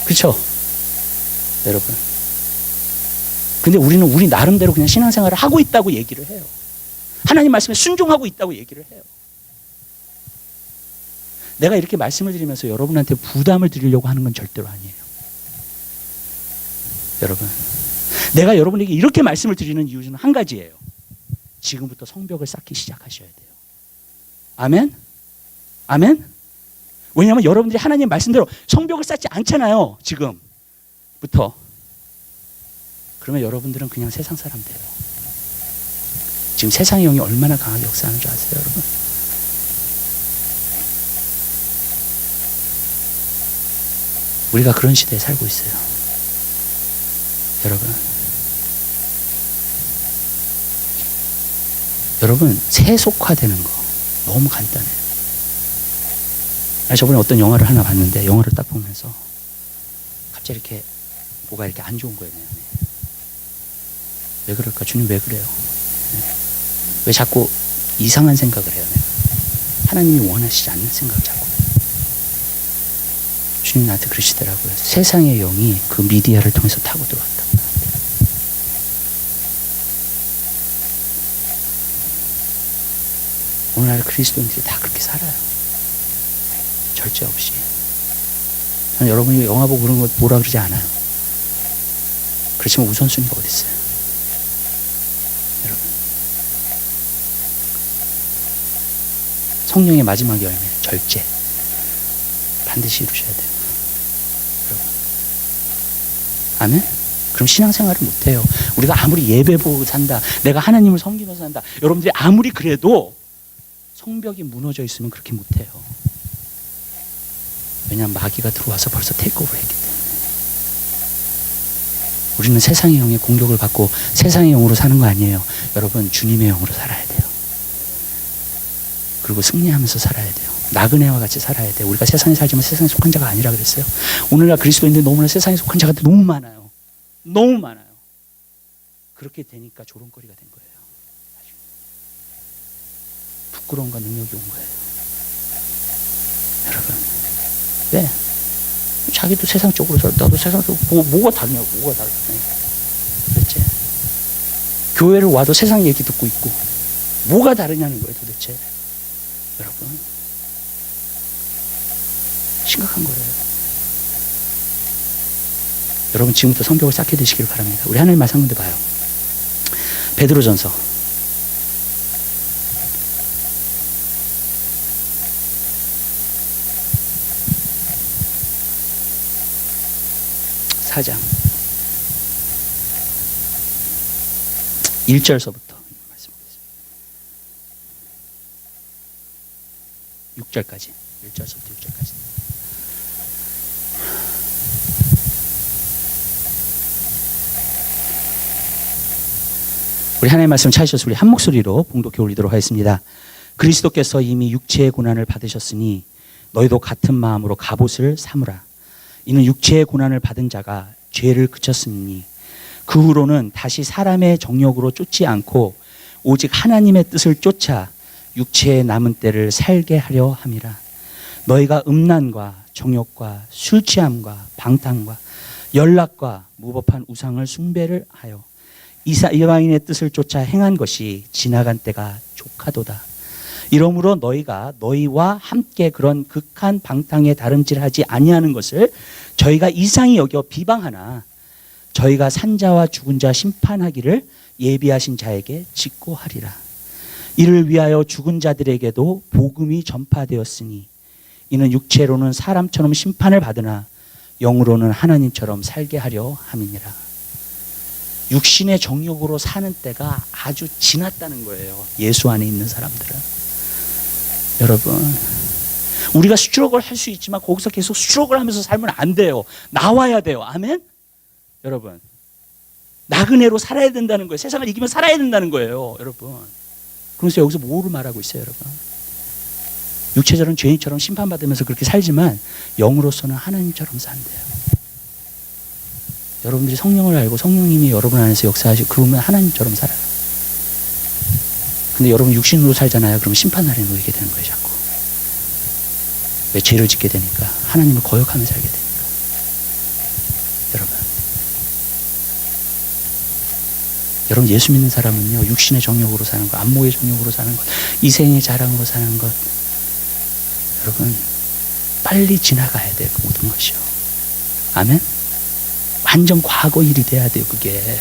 그렇죠? 여러분. 근데 우리는 우리 나름대로 그냥 신앙생활을 하고 있다고 얘기를 해요. 하나님 말씀에 순종하고 있다고 얘기를 해요. 내가 이렇게 말씀을 드리면서 여러분한테 부담을 드리려고 하는 건 절대로 아니에요. 여러분, 내가 여러분에게 이렇게 말씀을 드리는 이유는 한 가지예요. 지금부터 성벽을 쌓기 시작하셔야 돼요. 아멘? 아멘? 왜냐하면 여러분들이 하나님 말씀대로 성벽을 쌓지 않잖아요, 지금부터. 그러면 여러분들은 그냥 세상 사람 돼요. 지금 세상의 영이 얼마나 강하게 역사하는 줄 아세요, 여러분? 우리가 그런 시대에 살고 있어요. 여러분, 세속화되는 거 너무 간단해요. 저번에 어떤 영화를 하나 봤는데, 영화를 딱 보면서 갑자기 이렇게 뭐가 이렇게 안 좋은 거예요, 내 안에. 왜 그럴까? 주님 왜 그래요? 왜 자꾸 이상한 생각을 해요, 내가? 하나님이 원하시지 않는 생각을 자꾸 해요. 주님 나한테 그러시더라고요. 세상의 영이 그 미디어를 통해서 타고 들어왔다고. 오늘날 그리스도인들이 다 그렇게 살아요. 절제 없이. 저는 여러분이 영화 보고 그런 거 뭐라 그러지 않아요. 그렇지만 우선순위가 어디 있어요? 여러분, 성령의 마지막 열매, 절제. 반드시 이루셔야 돼요. 여러분. 아멘? 그럼 신앙생활을 못해요. 우리가 아무리 예배 보고 산다, 내가 하나님을 섬기면서 산다, 여러분들이 아무리 그래도 성벽이 무너져 있으면 그렇게 못해요. 왜냐하면 마귀가 들어와서 벌써 테이크오버를 했기 때문에. 우리는 세상의 영의 공격을 받고 세상의 영으로 사는 거 아니에요. 여러분, 주님의 영으로 살아야 돼요. 그리고 승리하면서 살아야 돼요. 나그네와 같이 살아야 돼요. 우리가 세상에 살지만 세상에 속한 자가 아니라 그랬어요. 오늘날 그리스도인들이 너무나 세상에 속한 자가 너무 많아요. 너무 많아요. 그렇게 되니까 조롱거리가 된 거예요. 부끄러움과 능력이 온 거예요. 여러분, 왜? 자기도 세상 쪽으로 살아. 나도 세상 쪽으로. 뭐가 다르냐고. 뭐가 다르냐. 도대체. 교회를 와도 세상 얘기 듣고 있고 뭐가 다르냐는 거예요, 도대체. 여러분, 심각한 거예요. 여러분, 지금부터 성벽을 쌓게 되시기를 바랍니다. 우리 하나님 말씀 한번 봐요. 베드로전서 4장 1절서부터 말씀하겠습니다. 6절까지. 1절서부터 6절까지. 우리 하나님의 말씀 찾으셔서 우리 한 목소리로 봉독해 올리도록 하겠습니다. 그리스도께서 이미 육체의 고난을 받으셨으니 너희도 같은 마음으로 갑옷을 삼으라. 이는 육체의 고난을 받은 자가 죄를 그쳤으니 그 후로는 다시 사람의 정욕으로 쫓지 않고 오직 하나님의 뜻을 쫓아 육체의 남은 때를 살게 하려 함이라. 너희가 음란과 정욕과 술 취함과 방탕과 연락과 무법한 우상을 숭배를 하여 이방인의 뜻을 쫓아 행한 것이 지나간 때가 족하도다. 이러므로 너희가 너희와 함께 그런 극한 방탕에 다름질하지 아니하는 것을 저희가 이상히 여겨 비방하나 저희가 산자와 죽은 자 심판하기를 예비하신 자에게 직고하리라. 이를 위하여 죽은 자들에게도 복음이 전파되었으니 이는 육체로는 사람처럼 심판을 받으나 영으로는 하나님처럼 살게 하려 함이니라. 육신의 정욕으로 사는 때가 아주 지났다는 거예요. 예수 안에 있는 사람들은. 여러분, 우리가 수출업을 할 수 있지만 거기서 계속 수출업을 하면서 살면 안 돼요. 나와야 돼요. 아멘? 여러분, 나그네로 살아야 된다는 거예요. 세상을 이기면 살아야 된다는 거예요. 여러분, 그래서 여기서 뭐를 말하고 있어요? 여러분, 육체적인 죄인처럼 심판받으면서 그렇게 살지만 영으로서는 하나님처럼 산대요. 여러분들이 성령을 알고 성령님이 여러분 안에서 역사하시고 그러면 하나님처럼 살아요. 근데 여러분 육신으로 살잖아요. 그러면 심판날에 놓이게 되는 거예요. 자꾸. 왜? 죄를 짓게 되니까. 하나님을 거역하며 살게 되니까. 여러분 예수 믿는 사람은요, 육신의 정욕으로 사는 것, 안목의 정욕으로 사는 것, 이생의 자랑으로 사는 것, 여러분 빨리 지나가야 돼요. 그 모든 것이요. 아멘? 완전 과거 일이 돼야 돼요. 그게.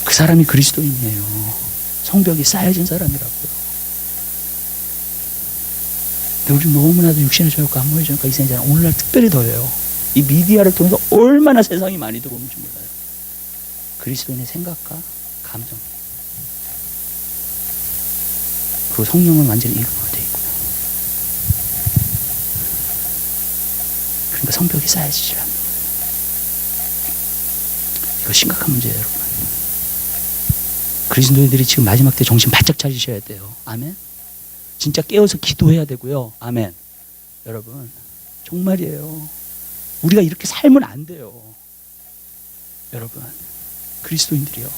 그 사람이 그리스도인이에요. 성벽이 쌓여진 사람이라고요. 근데 우리 너무나도 육신의 정욕과 안목의 정욕과 이생의 자랑, 오늘날 특별히 더해요. 이 미디어를 통해서 얼마나 세상이 많이 들어오는지 몰라요. 그리스도인의 생각과 감정, 그리고 성령은 완전히 이끌어 되어 있고요. 그러니까 성벽이 쌓여지질 않는 거예요. 이거 심각한 문제예요, 여러분. 그리스도인들이 지금 마지막 때 정신 바짝 차리셔야 돼요. 아멘. 진짜 깨어서 기도해야 되고요. 아멘. 여러분 정말이에요. 우리가 이렇게 살면 안 돼요. 여러분 그리스도인들이요,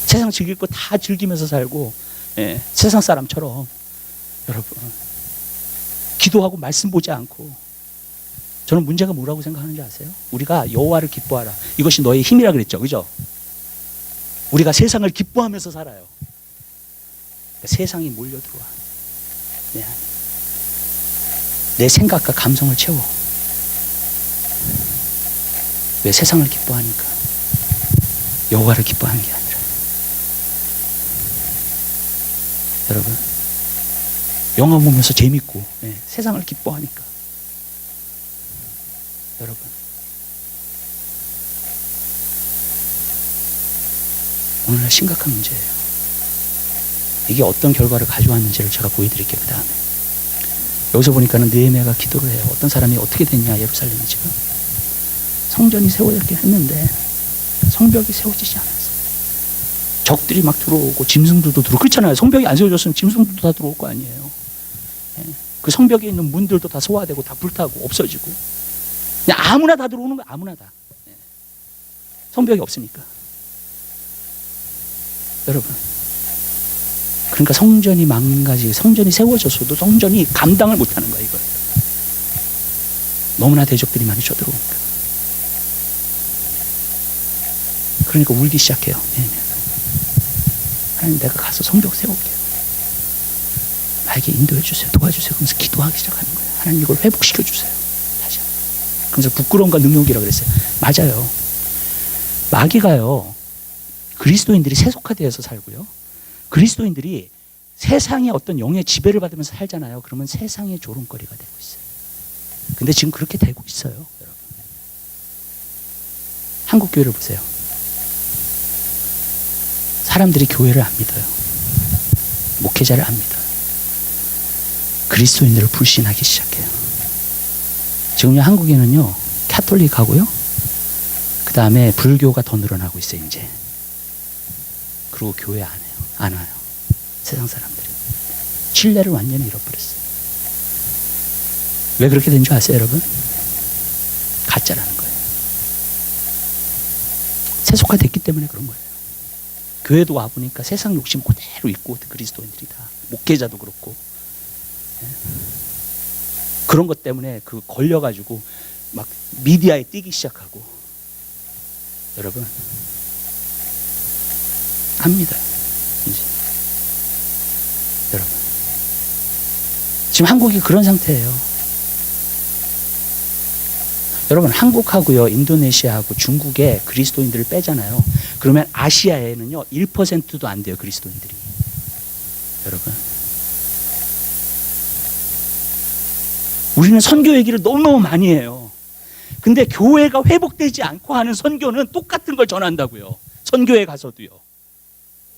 세상 즐길 거 다 즐기면서 살고, 예, 세상 사람처럼 여러분 기도하고 말씀 보지 않고. 저는 문제가 뭐라고 생각하는지 아세요? 우리가 여호와를 기뻐하라, 이것이 너의 힘이라 그랬죠, 그죠? 우리가 세상을 기뻐하면서 살아요. 그러니까 세상이 몰려 들어와 내 안에. 내 생각과 감성을 채워. 왜? 세상을 기뻐하니까. 여호와를 기뻐하는 게 아니라. 여러분 영화 보면서 재밌고, 예, 세상을 기뻐하니까. 여러분 오늘날 심각한 문제예요. 이게 어떤 결과를 가져왔는지를 제가 보여드릴게요. 그 다음에 여기서 보니까는 느헤미야가 기도를 해요. 어떤 사람이 어떻게 됐냐, 예루살렘이 지금 성전이 세워졌게 했는데 성벽이 세워지지 않았어. 적들이 막 들어오고 짐승들도 들어오고 그렇잖아요. 성벽이 안 세워졌으면 짐승들도 다 들어올 거 아니에요. 예. 그 성벽에 있는 문들도 다 소화되고 다 불타고 없어지고 그냥 아무나 다 들어오는 거야. 아무나 다. 예. 성벽이 없으니까. 여러분 그러니까 성전이 망가지고 성전이 세워졌어도 성전이 감당을 못하는 거야. 이걸 너무나 대적들이 많이 쳐들어오니까. 그러니까 울기 시작해요. 하나님 내가 가서 성벽 세울게요. 나에게 인도해 주세요. 도와주세요. 그러면서 기도하기 시작하는 거예요. 하나님 이걸 회복시켜 주세요. 다시. 그래서 부끄러움과 능욕이라고 그랬어요. 맞아요. 마귀가요, 그리스도인들이 세속화되어서 살고요, 그리스도인들이 세상의 어떤 영의 지배를 받으면서 살잖아요. 그러면 세상의 조롱거리가 되고 있어요. 근데 지금 그렇게 되고 있어요. 여러분 한국 교회를 보세요. 사람들이 교회를 안 믿어요. 목회자를 안 믿어요. 그리스도인들을 불신하기 시작해요. 지금요 한국에는요 카톨릭하고요, 그 다음에 불교가 더 늘어나고 있어요. 이제. 그리고 교회 안 해요. 안 와요. 세상 사람들이. 신뢰를 완전히 잃어버렸어요. 왜 그렇게 된 줄 아세요, 여러분? 가짜라는 거예요. 세속화됐기 때문에 그런 거예요. 교회도 와보니까 세상 욕심 그대로 있고, 그리스도인들이 다. 목회자도 그렇고. 그런 것 때문에 그 걸려가지고 막 미디어에 뛰기 시작하고. 여러분, 합니다. 이제. 여러분. 지금 한국이 그런 상태예요. 여러분, 한국하고요, 인도네시아하고 중국에 그리스도인들을 빼잖아요. 그러면 아시아에는요, 1%도 안 돼요, 그리스도인들이. 여러분. 우리는 선교 얘기를 너무너무 많이 해요. 근데 교회가 회복되지 않고 하는 선교는 똑같은 걸 전한다고요. 선교에 가서도요.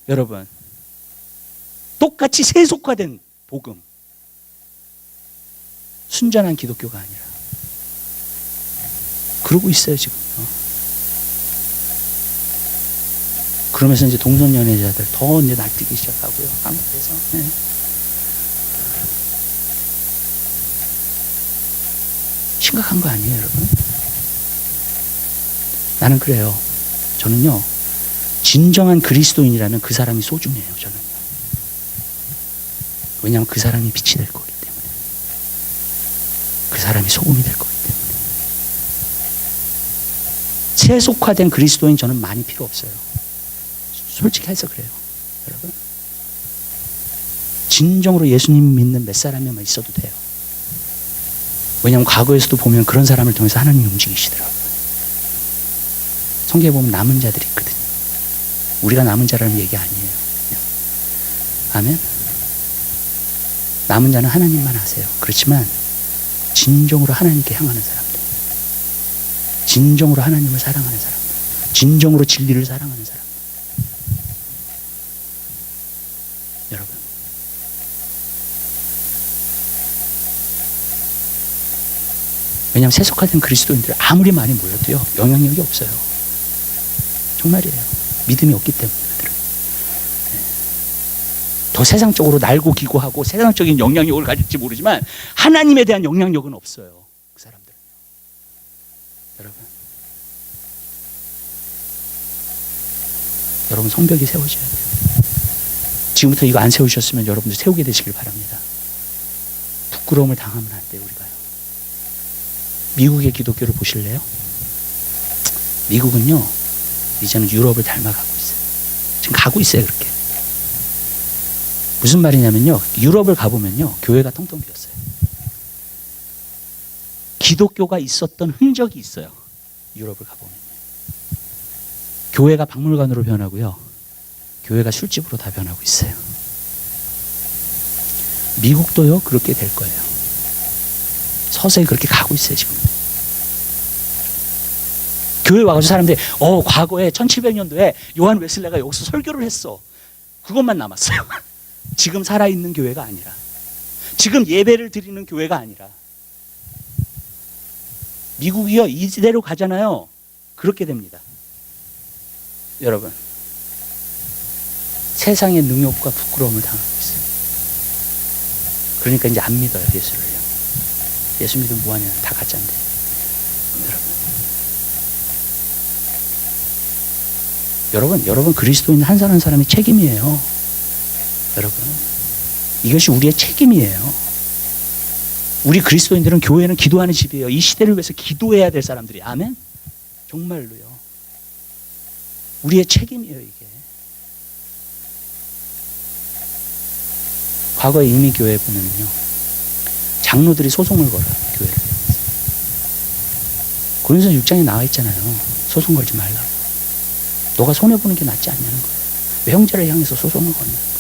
여러분. 똑같이 세속화된 복음. 순전한 기독교가 아니라. 그러고 있어요, 지금. 그러면서 이제 동성연애자들 더 이제 날뛰기 시작하고요, 한국에서. 네. 심각한 거 아니에요, 여러분? 나는 그래요. 저는요, 진정한 그리스도인이라면 그 사람이 소중해요, 저는요. 왜냐하면 그 사람이 빛이 될 거기 때문에. 그 사람이 소금이 될 거기 때문에. 세속화된 그리스도인 저는 많이 필요 없어요. 솔직히 해서 그래요, 여러분. 진정으로 예수님 믿는 몇 사람이만 있어도 돼요. 왜냐하면 과거에서도 보면 그런 사람을 통해서 하나님이 움직이시더라고요. 성경에 보면 남은 자들이 있거든요. 우리가 남은 자라는 얘기 아니에요. 아멘. 남은 자는 하나님만 아세요. 그렇지만 진정으로 하나님께 향하는 사람들, 진정으로 하나님을 사랑하는 사람들, 진정으로 진리를 사랑하는 사람들. 여러분, 왜냐하면 세속화된 그리스도인들 아무리 많이 모여도요, 영향력이 없어요. 정말이에요. 믿음이 없기 때문에. 더 세상적으로 날고 기고하고 세상적인 영향력을 가질지 모르지만 하나님에 대한 영향력은 없어요, 그 사람들은. 여러분 성벽이 세워져야 돼요. 지금부터 이거 안 세우셨으면 여러분들 세우게 되시길 바랍니다. 부끄러움을 당하면 안 돼요, 우리가요. 미국의 기독교를 보실래요? 미국은요, 이제는 유럽을 닮아가고 있어요. 지금 가고 있어요, 그렇게. 무슨 말이냐면요, 유럽을 가보면요, 교회가 텅텅 비었어요. 기독교가 있었던 흔적이 있어요, 유럽을 가보면. 교회가 박물관으로 변하고요, 교회가 술집으로 다 변하고 있어요. 미국도요, 그렇게 될 거예요. 서서히 그렇게 가고 있어요, 지금. 교회 와가지고 사람들이, 과거에 1700년도에 요한 웨슬레가 여기서 설교를 했어. 그것만 남았어요. 지금 살아있는 교회가 아니라, 지금 예배를 드리는 교회가 아니라. 미국이요, 이대로 가잖아요. 그렇게 됩니다. 여러분, 세상의 능욕과 부끄러움을 당하고 있어요. 그러니까 이제 안 믿어요, 예수를요. 예수 믿으면 뭐하냐, 다 가짜인데. 여러분 그리스도인 한 사람 한 사람의 책임이에요. 여러분, 이것이 우리의 책임이에요. 우리 그리스도인들은, 교회는 기도하는 집이에요. 이 시대를 위해서 기도해야 될 사람들이. 아멘? 정말로요. 우리의 책임이에요, 이게. 과거에 이미 교회 보면요, 장로들이 소송을 걸어요, 교회를. 고린도서 6장에 나와 있잖아요. 소송 걸지 말라고. 너가 손해보는 게 낫지 않냐는 거예요. 왜 형제를 향해서 소송을 거냐는 거예요.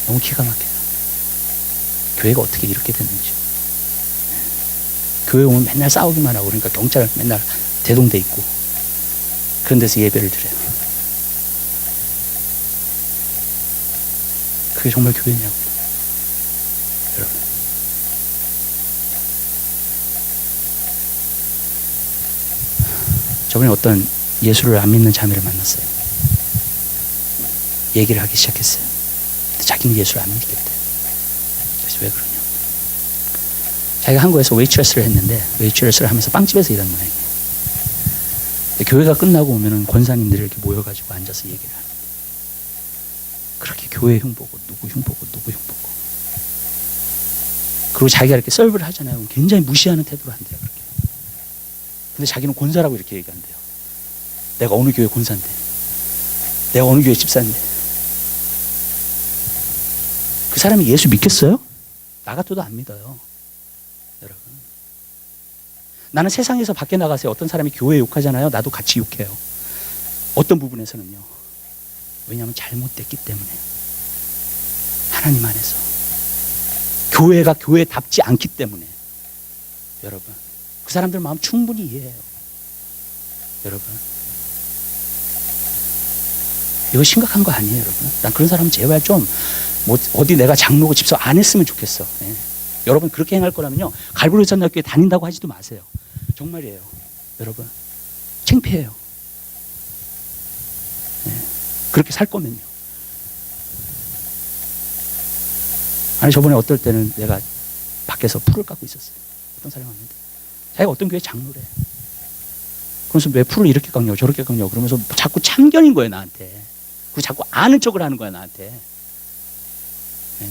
너무 기가 막혀요. 교회가 어떻게 이렇게 됐는지. 교회 오면 맨날 싸우기만 하고, 그러니까 경찰 맨날 대동돼 있고, 그런 데서 예배를 드려요. 그게 정말 교회냐고요, 여러분. 저번에 어떤 예수를 안 믿는 자매를 만났어요. 얘기를 하기 시작했어요. 자기는 예수를 안 믿겠대. 그래서 왜 그러냐. 자기가 한국에서 웨이트레스를 했는데, 웨이트레스를 하면서 빵집에서 일한 모양이에요. 교회가 끝나고 오면은 권사님들이 이렇게 모여가지고 앉아서 얘기를 하는. 그렇게 교회 흉보고 누구 흉보고 누구 흉보고. 그리고 자기가 이렇게 썰브를 하잖아요. 그럼 굉장히 무시하는 태도로 한대요. 그렇게. 근데 자기는 권사라고 이렇게 얘기한대요. 내가 어느 교회 권사인데, 내가 어느 교회 집사인데. 그 사람이 예수 믿겠어요? 나 같아도 안 믿어요. 여러분. 나는 세상에서 밖에 나가서 어떤 사람이 교회 욕하잖아요. 나도 같이 욕해요. 어떤 부분에서는요. 왜냐하면 잘못됐기 때문에. 하나님 안에서. 교회가 교회답지 않기 때문에. 여러분. 그 사람들 마음 충분히 이해해요. 여러분. 이거 심각한 거 아니에요, 여러분. 난 그런 사람은 제발 좀, 어디 내가 장로고 집사 안 했으면 좋겠어. 예. 여러분, 그렇게 행할 거라면요. 갈보리 선교교회 다닌다고 하지도 마세요. 정말이에요. 여러분. 창피해요. 예. 그렇게 살 거면요. 아니, 저번에 어떨 때는 내가 밖에서 풀을 깎고 있었어요. 어떤 사람이 왔는데. 자기가 어떤 교회 장로래. 그러면서 왜 풀을 이렇게 깎냐고 저렇게 깎냐고 그러면서 자꾸 참견인 거예요, 나한테. 그리고 자꾸 아는 척을 하는 거야, 나한테. 네.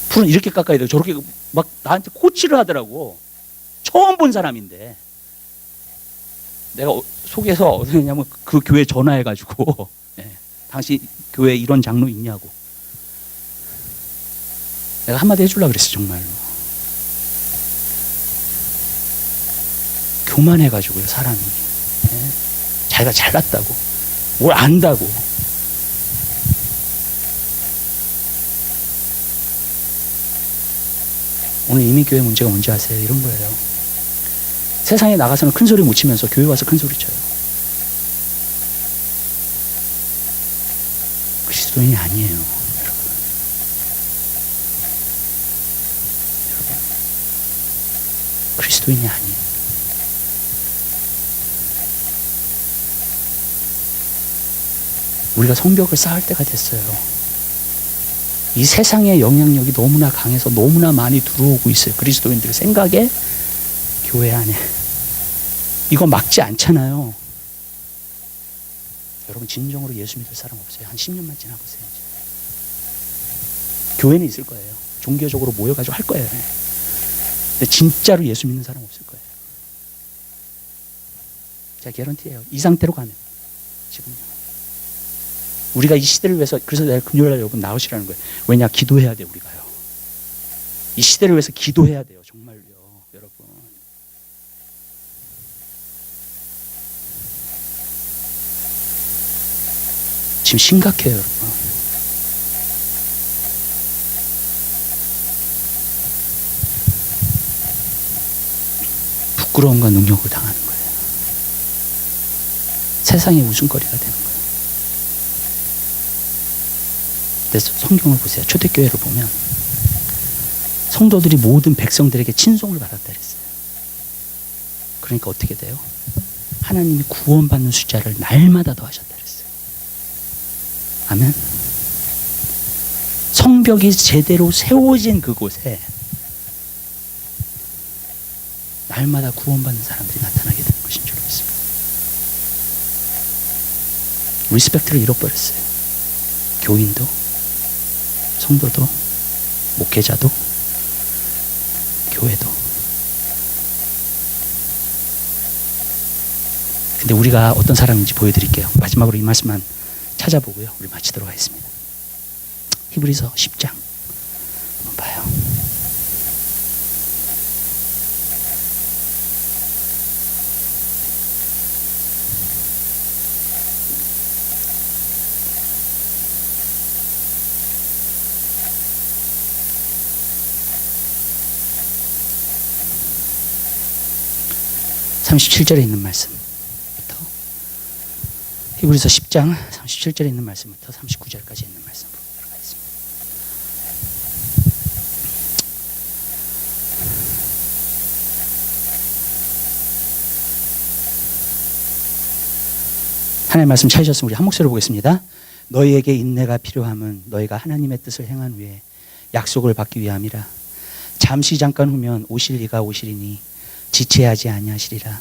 풀은 이렇게 깎아야 되고 저렇게 막 나한테 코치를 하더라고. 처음 본 사람인데. 내가 속에서 어떻게 했냐면 그 교회 전화해가지고 네. 당신 교회에 이런 장로 있냐고. 내가 한마디 해주려고 그랬어, 정말로. 교만해가지고요, 사람이. 네? 자기가 잘났다고, 뭘 안다고. 오늘 이민교회 문제가 뭔지 아세요? 이런 거예요. 세상에 나가서는 큰 소리 못 치면서 교회 와서 큰 소리 쳐요. 그리스도인이 아니에요, 여러분. 그리스도인이 아니에요. 우리가 성벽을 쌓을 때가 됐어요. 이 세상의 영향력이 너무나 강해서 너무나 많이 들어오고 있어요. 그리스도인들 생각에 교회 안에. 이거 막지 않잖아요. 여러분 진정으로 예수 믿을 사람 없어요. 한 10년만 지나보세요. 이제. 교회는 있을 거예요. 종교적으로 모여가지고 할 거예요. 근데 진짜로 예수 믿는 사람 없을 거예요. 제가 개런티예요. 이 상태로 가면 지금요. 우리가 이 시대를 위해서, 그래서 내가 금요일날 여러분 나오시라는 거예요. 왜냐? 기도해야 돼요, 우리가요. 이 시대를 위해서 기도해야 돼요, 정말로요, 여러분. 지금 심각해요, 여러분. 부끄러움과 능욕을 당하는 거예요. 세상의 웃음거리가 되는 거예요. 그래서 성경을 보세요. 초대교회를 보면 성도들이 모든 백성들에게 친송을 받았다 그랬어요. 그러니까 어떻게 돼요? 하나님이 구원받는 숫자를 날마다 더하셨다 그랬어요. 아멘. 성벽이 제대로 세워진 그곳에 날마다 구원받는 사람들이 나타나게 되는 것인 줄 믿습니다. 리스펙트를 잃어버렸어요. 교인도, 성도도, 목회자도, 교회도. 근데 우리가 어떤 사람인지 보여드릴게요. 마지막으로 이 말씀만 찾아보고요. 우리 마치도록 하겠습니다. 히브리서 10장 한번 봐요. (37절에) 있는 말씀부터, 히브리서 10장 37절에 있는 말씀부터 39절까지 있는 말씀 보도록 하겠습니다. 하나님의 말씀 찾으셨으면 우리 한 목소리로 보겠습니다. 너희에게 인내가 필요함은 너희가 하나님의 뜻을 행한 후에 약속을 받기 위함이라. 잠시 잠깐 후면 오실 이가 오시리니 지체하지 아니하시리라.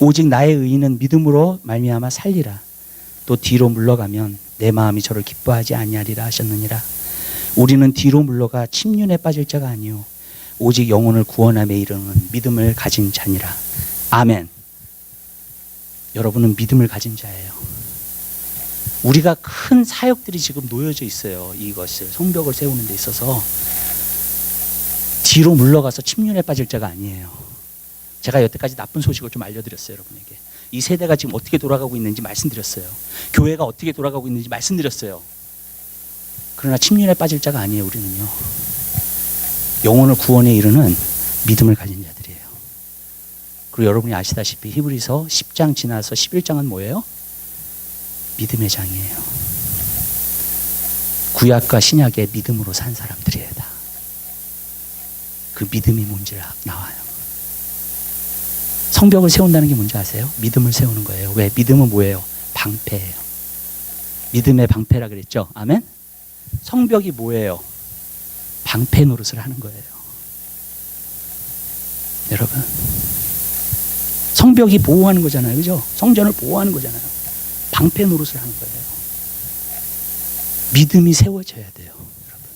오직 나의 의인은 믿음으로 말미암아 살리라. 또 뒤로 물러가면 내 마음이 저를 기뻐하지 아니하리라 하셨느니라. 우리는 뒤로 물러가 침륜에 빠질 자가 아니요 오직 영혼을 구원함에 이르는 믿음을 가진 자니라. 아멘. 여러분은 믿음을 가진 자예요. 우리가 큰 사역들이 지금 놓여져 있어요. 이것을 성벽을 세우는 데 있어서 뒤로 물러가서 침륜에 빠질 자가 아니에요. 제가 여태까지 나쁜 소식을 좀 알려드렸어요. 여러분에게 이 세대가 지금 어떻게 돌아가고 있는지 말씀드렸어요. 교회가 어떻게 돌아가고 있는지 말씀드렸어요. 그러나 침륜에 빠질 자가 아니에요. 우리는요, 영혼을 구원에 이르는 믿음을 가진 자들이에요. 그리고 여러분이 아시다시피 히브리서 10장 지나서 11장은 뭐예요? 믿음의 장이에요. 구약과 신약의 믿음으로 산 사람들이에요. 다. 그 믿음이 뭔지 나와요. 성벽을 세운다는 게 뭔지 아세요? 믿음을 세우는 거예요. 왜? 믿음은 뭐예요? 방패예요. 믿음의 방패라 그랬죠? 아멘? 성벽이 뭐예요? 방패 노릇을 하는 거예요. 여러분, 성벽이 보호하는 거잖아요. 그죠? 성전을 보호하는 거잖아요. 방패 노릇을 하는 거예요. 믿음이 세워져야 돼요. 여러분.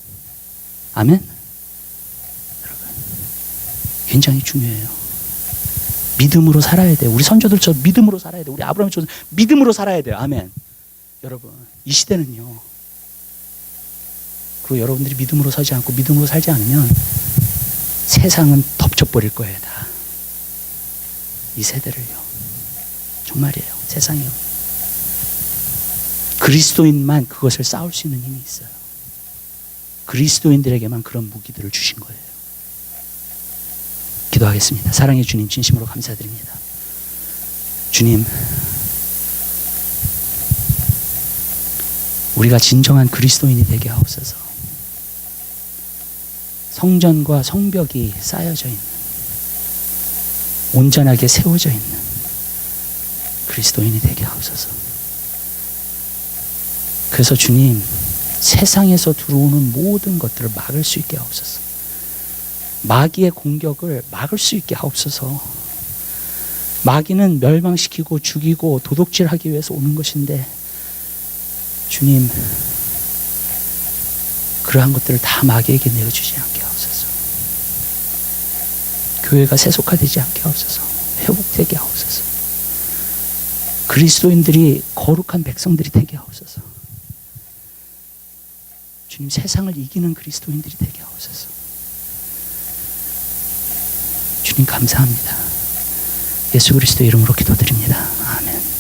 아멘? 여러분, 굉장히 중요해요. 믿음으로 살아야 돼요. 우리 선조들처럼 믿음으로 살아야 돼요. 우리 아브라함처럼 믿음으로 살아야 돼요. 아멘. 여러분, 이 시대는요, 그리고 여러분들이 믿음으로 서지 않고 믿음으로 살지 않으면 세상은 덮쳐버릴 거예요. 다. 이 세대를요. 정말이에요. 세상이요. 그리스도인만 그것을 싸울 수 있는 힘이 있어요. 그리스도인들에게만 그런 무기들을 주신 거예요. 기도하겠습니다. 사랑의 주님, 진심으로 감사드립니다. 주님, 우리가 진정한 그리스도인이 되게 하옵소서. 성전과 성벽이 쌓여져 있는, 온전하게 세워져 있는 그리스도인이 되게 하옵소서. 그래서 주님, 세상에서 들어오는 모든 것들을 막을 수 있게 하옵소서. 마귀의 공격을 막을 수 있게 하옵소서. 마귀는 멸망시키고 죽이고 도둑질하기 위해서 오는 것인데, 주님, 그러한 것들을 다 마귀에게 내어주지 않게 하옵소서. 교회가 세속화되지 않게 하옵소서. 회복되게 하옵소서. 그리스도인들이 거룩한 백성들이 되게 하옵소서. 주님, 세상을 이기는 그리스도인들이 되게 하옵소서. 주님, 감사합니다. 예수 그리스도 이름으로 기도드립니다. 아멘.